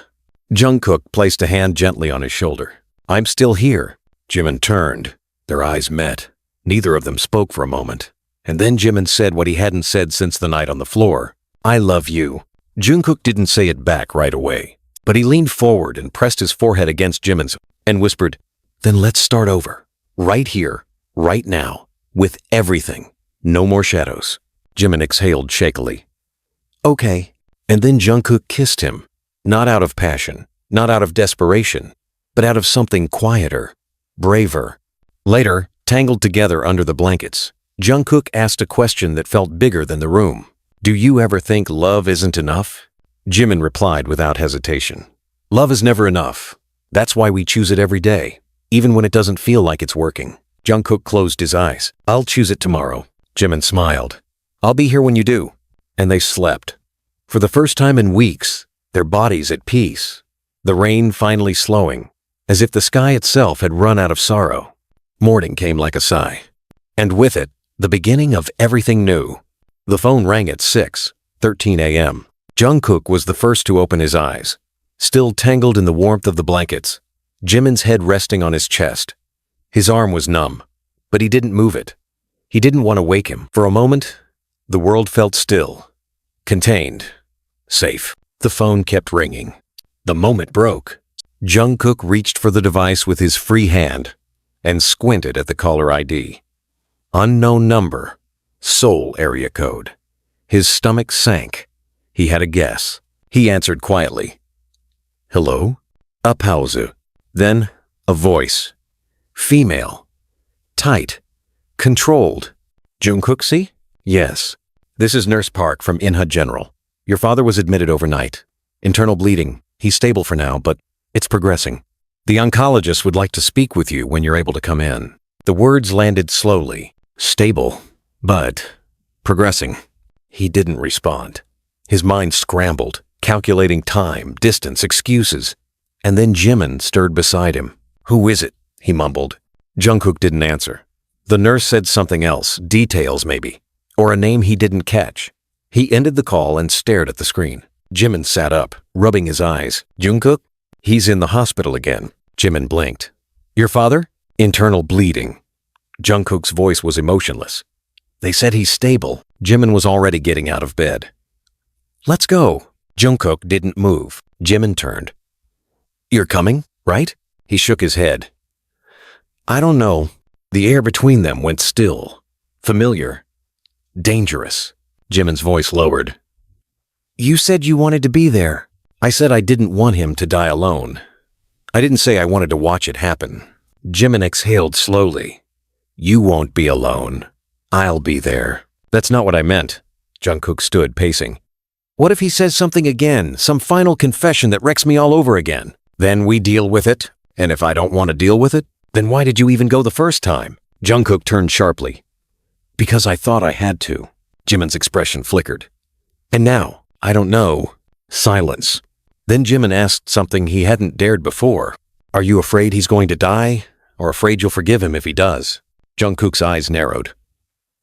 Jungkook placed a hand gently on his shoulder. I'm still here. Jimin turned. Their eyes met. Neither of them spoke for a moment. And then Jimin said what he hadn't said since the night on the floor. I love you. Jungkook didn't say it back right away, but he leaned forward and pressed his forehead against Jimin's and whispered, Then let's start over. Right here, right now, with everything. No more shadows. Jimin exhaled shakily. Okay. And then Jungkook kissed him, not out of passion, not out of desperation, but out of something quieter, braver. Later, tangled together under the blankets, Jungkook asked a question that felt bigger than the room. Do you ever think love isn't enough? Jimin replied without hesitation. Love is never enough. That's why we choose it every day, even when it doesn't feel like it's working. Jungkook closed his eyes. I'll choose it tomorrow. Jimin smiled. I'll be here when you do. And they slept. For the first time in weeks, their bodies at peace. The rain finally slowing, as if the sky itself had run out of sorrow. Morning came like a sigh. And with it, the beginning of everything new. The phone rang at 6:13 a.m. Jungkook was the first to open his eyes, still tangled in the warmth of the blankets, Jimin's head resting on his chest. His arm was numb, but he didn't move it. He didn't want to wake him. For a moment, the world felt still, contained, safe. The phone kept ringing. The moment broke. Jungkook reached for the device with his free hand and squinted at the caller ID. Unknown number, Seoul area code. His stomach sank. He had a guess. He answered quietly. Hello? A pause. Then a voice. Female, Tight. Controlled. Jungkook, see? Yes. This is Nurse Park from Inha General. Your father was admitted overnight. Internal bleeding. He's stable for now, but it's progressing. The oncologist would like to speak with you when you're able to come in. The words landed slowly. Stable, but progressing. He didn't respond. His mind scrambled, calculating time, distance, excuses. And then Jimin stirred beside him. Who is it? He mumbled. Jungkook didn't answer. The nurse said something else, details maybe, or a name he didn't catch. He ended the call and stared at the screen. Jimin sat up, rubbing his eyes. Jungkook? He's in the hospital again. Jimin blinked. Your father? Internal bleeding. Jungkook's voice was emotionless. They said he's stable. Jimin was already getting out of bed. Let's go. Jungkook didn't move. Jimin turned. You're coming, right? He shook his head. I don't know. The air between them went still. Familiar. Dangerous. Jimin's voice lowered. You said you wanted to be there. I said I didn't want him to die alone. I didn't say I wanted to watch it happen. Jimin exhaled slowly. You won't be alone. I'll be there. That's not what I meant. Jungkook stood, pacing. What if he says something again, some final confession that wrecks me all over again? Then we deal with it. And if I don't want to deal with it, then why did you even go the first time? Jungkook turned sharply. Because I thought I had to. Jimin's expression flickered. And now, I don't know. Silence. Then Jimin asked something he hadn't dared before. Are you afraid he's going to die? Or afraid you'll forgive him if he does? Jungkook's eyes narrowed.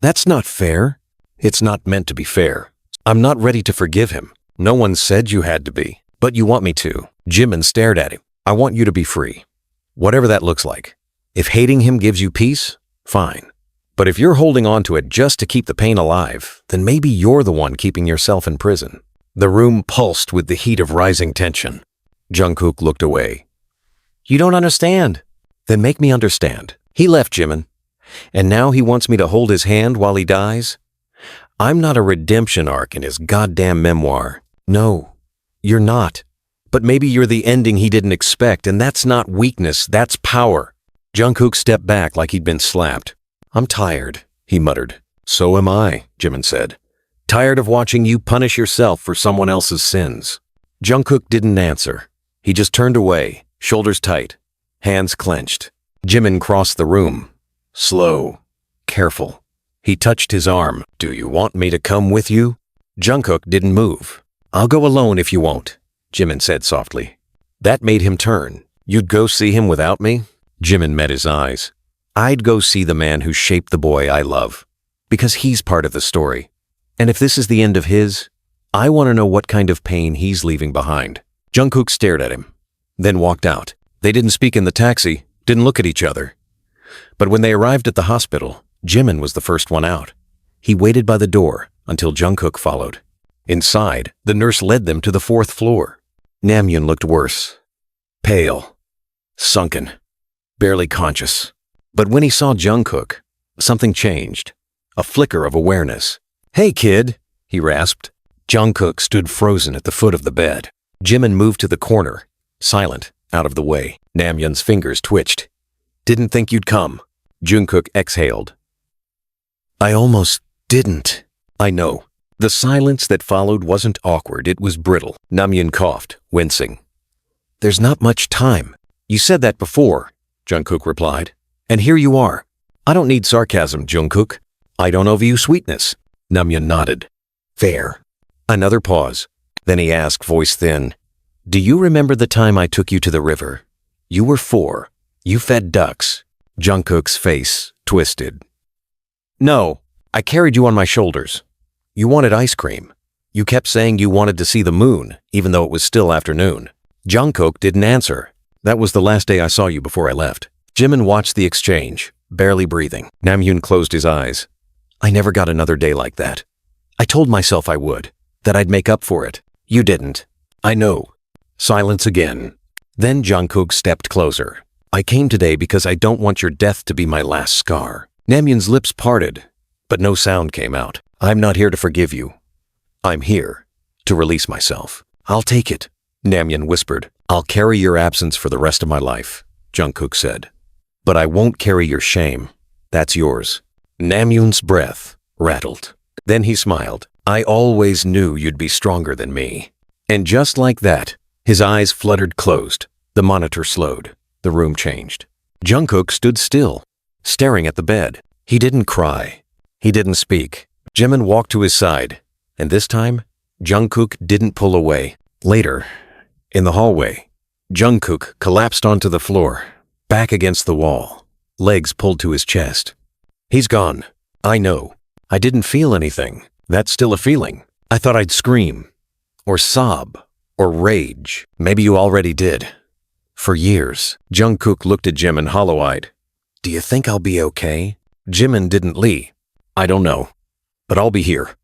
That's not fair. It's not meant to be fair. I'm not ready to forgive him. No one said you had to be. But you want me to. Jimin stared at him. I want you to be free. Whatever that looks like. If hating him gives you peace, fine. But if you're holding on to it just to keep the pain alive, then maybe you're the one keeping yourself in prison. The room pulsed with the heat of rising tension. Jungkook looked away. You don't understand. Then make me understand. He left Jimin. And now he wants me to hold his hand while he dies? I'm not a redemption arc in his goddamn memoir. No, you're not. But maybe you're the ending he didn't expect, and that's not weakness, that's power. Jungkook stepped back like he'd been slapped. I'm tired, he muttered. So am I, Jimin said. Tired of watching you punish yourself for someone else's sins. Jungkook didn't answer. He just turned away, shoulders tight, hands clenched. Jimin crossed the room. Slow, careful. He touched his arm. Do you want me to come with you? Jungkook didn't move. I'll go alone if you won't, Jimin said softly. That made him turn. You'd go see him without me? Jimin met his eyes. I'd go see the man who shaped the boy I love. Because he's part of the story. And if this is the end of his, I want to know what kind of pain he's leaving behind. Jungkook stared at him, then walked out. They didn't speak in the taxi, didn't look at each other. But when they arrived at the hospital, Jimin was the first one out. He waited by the door until Jungkook followed. Inside, the nurse led them to the 4th floor. Namjoon looked worse. Pale. Sunken. Barely conscious. But when he saw Jungkook, something changed. A flicker of awareness. Hey, kid, he rasped. Jungkook stood frozen at the foot of the bed. Jimin moved to the corner, silent, out of the way. Namjoon's fingers twitched. Didn't think you'd come. Jungkook exhaled. I almost didn't. I know. The silence that followed wasn't awkward, it was brittle. Namjoon coughed, wincing. There's not much time. You said that before, Jungkook replied. And here you are. I don't need sarcasm, Jungkook. I don't owe you sweetness. Namjoon nodded. Fair. Another pause. Then he asked, voice thin, do you remember the time I took you to the river? You were 4. You fed ducks. Jungkook's face twisted. No, I carried you on my shoulders. You wanted ice cream. You kept saying you wanted to see the moon, even though it was still afternoon. Jungkook didn't answer. That was the last day I saw you before I left. Jimin watched the exchange, barely breathing. Namjoon closed his eyes. I never got another day like that. I told myself I would, that I'd make up for it. You didn't. I know. Silence again. Then Jungkook stepped closer. I came today because I don't want your death to be my last scar. Namjoon's lips parted, but no sound came out. I'm not here to forgive you. I'm here to release myself. I'll take it, Namjoon whispered. I'll carry your absence for the rest of my life, Jungkook said. But I won't carry your shame. That's yours." Namjoon's breath rattled. Then he smiled. "I always knew you'd be stronger than me." And just like that, his eyes fluttered closed. The monitor slowed. The room changed. Jungkook stood still, staring at the bed. He didn't cry. He didn't speak. Jimin walked to his side, and this time, Jungkook didn't pull away. Later, in the hallway, Jungkook collapsed onto the floor, back against the wall, legs pulled to his chest. "He's gone. I know. I didn't feel anything. That's still a feeling. I thought I'd scream, or sob, or rage. Maybe you already did." For years, Jungkook looked at Jimin hollow-eyed. "Do you think I'll be okay?" Jimin didn't lie. "I don't know, but I'll be here.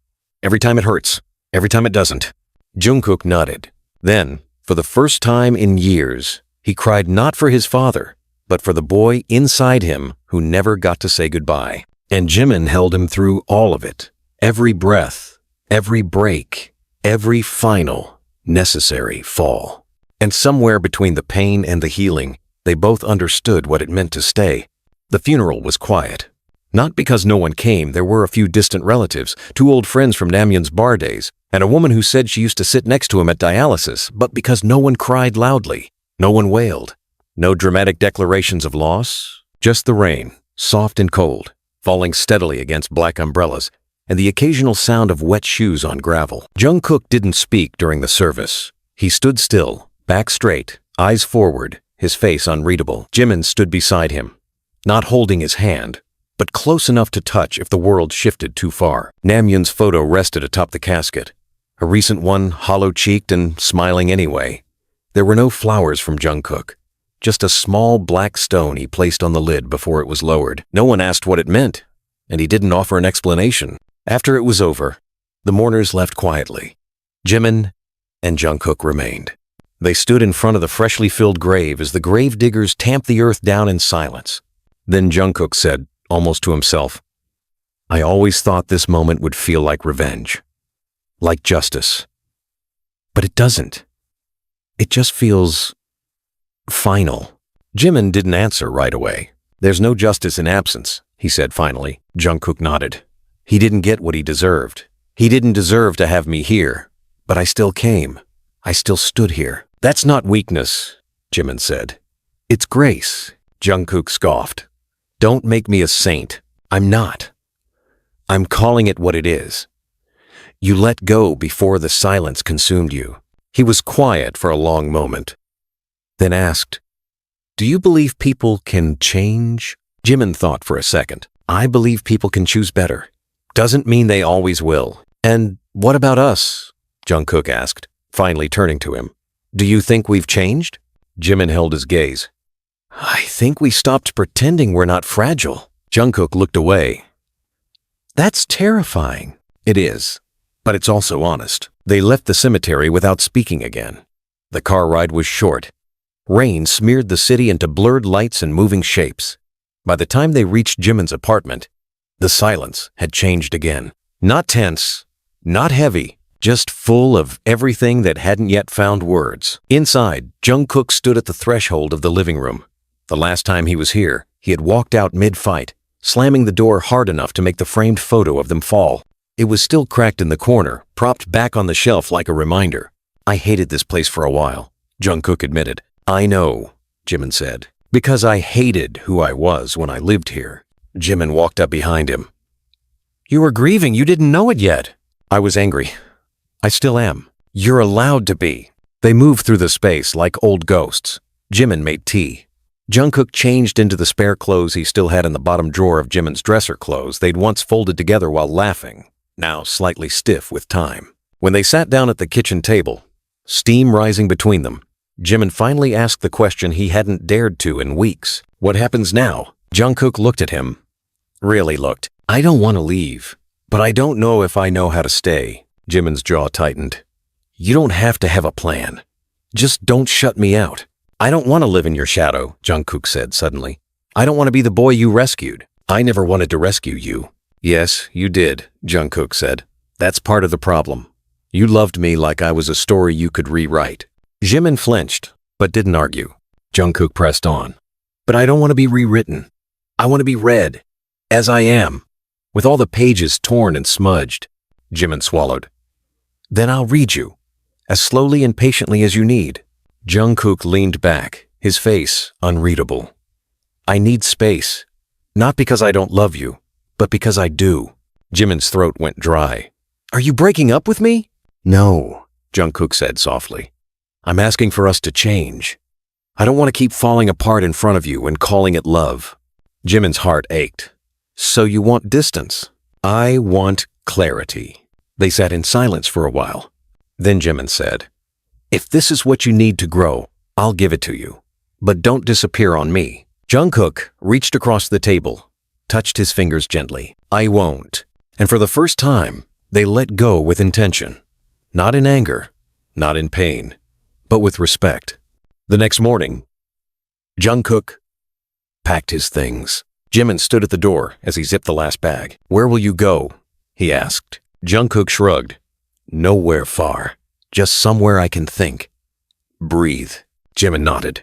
Every time it hurts, every time it doesn't." Jungkook nodded. Then, for the first time in years, he cried not for his father, but for the boy inside him who never got to say goodbye. And Jimin held him through all of it. Every breath, every break, every final, necessary fall. And somewhere between the pain and the healing, they both understood what it meant to stay. The funeral was quiet. Not because no one came. There were a few distant relatives, 2 old friends from Namjoon's bar days, and a woman who said she used to sit next to him at dialysis, but because no one cried loudly, no one wailed, no dramatic declarations of loss, just the rain, soft and cold, falling steadily against black umbrellas, and the occasional sound of wet shoes on gravel. Jungkook didn't speak during the service. He stood still, back straight, eyes forward, his face unreadable. Jimin stood beside him, not holding his hand, but close enough to touch if the world shifted too far. Namjoon's photo rested atop the casket, a recent one, hollow-cheeked and smiling anyway. There were no flowers from Jungkook, just a small black stone he placed on the lid before it was lowered. No one asked what it meant, and he didn't offer an explanation. After it was over, the mourners left quietly. Jimin and Jungkook remained. They stood in front of the freshly filled grave as the grave diggers tamped the earth down in silence. Then Jungkook said, almost to himself, "I always thought this moment would feel like revenge, like justice. But it doesn't. It just feels final." Jimin didn't answer right away. "There's no justice in absence," he said finally. Jungkook nodded. "He didn't get what he deserved. He didn't deserve to have me here, but I still came. I still stood here." "That's not weakness," Jimin said. "It's grace," Jungkook scoffed. "Don't make me a saint. I'm not. I'm calling it what it is. You let go before the silence consumed you." He was quiet for a long moment, then asked, "Do you believe people can change?" Jimin thought for a second. "I believe people can choose better. Doesn't mean they always will." "And what about us?" Jungkook asked, finally turning to him. "Do you think we've changed?" Jimin held his gaze. "I think we stopped pretending we're not fragile." Jungkook looked away. "That's terrifying." "It is, but it's also honest." They left the cemetery without speaking again. The car ride was short. Rain smeared the city into blurred lights and moving shapes. By the time they reached Jimin's apartment, the silence had changed again. Not tense, not heavy, just full of everything that hadn't yet found words. Inside, Jungkook stood at the threshold of the living room. The last time he was here, he had walked out mid-fight, slamming the door hard enough to make the framed photo of them fall. It was still cracked in the corner, propped back on the shelf like a reminder. "I hated this place for a while," Jungkook admitted. "I know," Jimin said, "because I hated who I was when I lived here." Jimin walked up behind him. "You were grieving. You didn't know it yet." "I was angry. I still am." "You're allowed to be." They moved through the space like old ghosts. Jimin made tea. Jungkook changed into the spare clothes he still had in the bottom drawer of Jimin's dresser clothes they'd once folded together while laughing, now slightly stiff with time. When they sat down at the kitchen table, steam rising between them, Jimin finally asked the question he hadn't dared to in weeks. "What happens now?" Jungkook looked at him. Really looked. "I don't want to leave, but I don't know if I know how to stay." Jimin's jaw tightened. "You don't have to have a plan. Just don't shut me out." "I don't want to live in your shadow," Jungkook said suddenly. "I don't want to be the boy you rescued." "I never wanted to rescue you." "Yes, you did," Jungkook said. "That's part of the problem. You loved me like I was a story you could rewrite." Jimin flinched, but didn't argue. Jungkook pressed on. "But I don't want to be rewritten. I want to be read. As I am, with all the pages torn and smudged. Jimin swallowed. Then I'll read you, as slowly and patiently as you need. Jungkook leaned back, his face unreadable. I need space, not because I don't love you, but because I do. Jimin's throat went dry. Are you breaking up with me? No, Jungkook said softly. I'm asking for us to change. I don't want to keep falling apart in front of you and calling it love. Jimin's heart ached. So you want distance? I want clarity. They sat in silence for a while. Then Jimin said, if this is what you need to grow, I'll give it to you. But don't disappear on me. Jungkook reached across the table, touched his fingers gently. I won't. And for the first time, they let go with intention. Not in anger, not in pain, but with respect. The next morning, Jungkook packed his things. Jimin stood at the door as he zipped the last bag. Where will you go? He asked. Jungkook shrugged. Nowhere far. Just somewhere I can think. Breathe. Jimin nodded.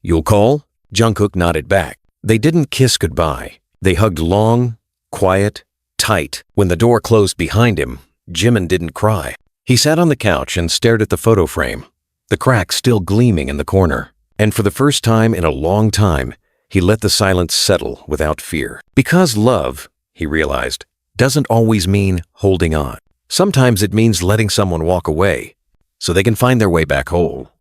You'll call? Jungkook nodded back. They didn't kiss goodbye. They hugged long, quiet, tight. When the door closed behind him, Jimin didn't cry. He sat on the couch and stared at the photo frame, the crack still gleaming in the corner. And for the first time in a long time, he let the silence settle without fear. Because love, he realized, doesn't always mean holding on. Sometimes it means letting someone walk away so they can find their way back whole.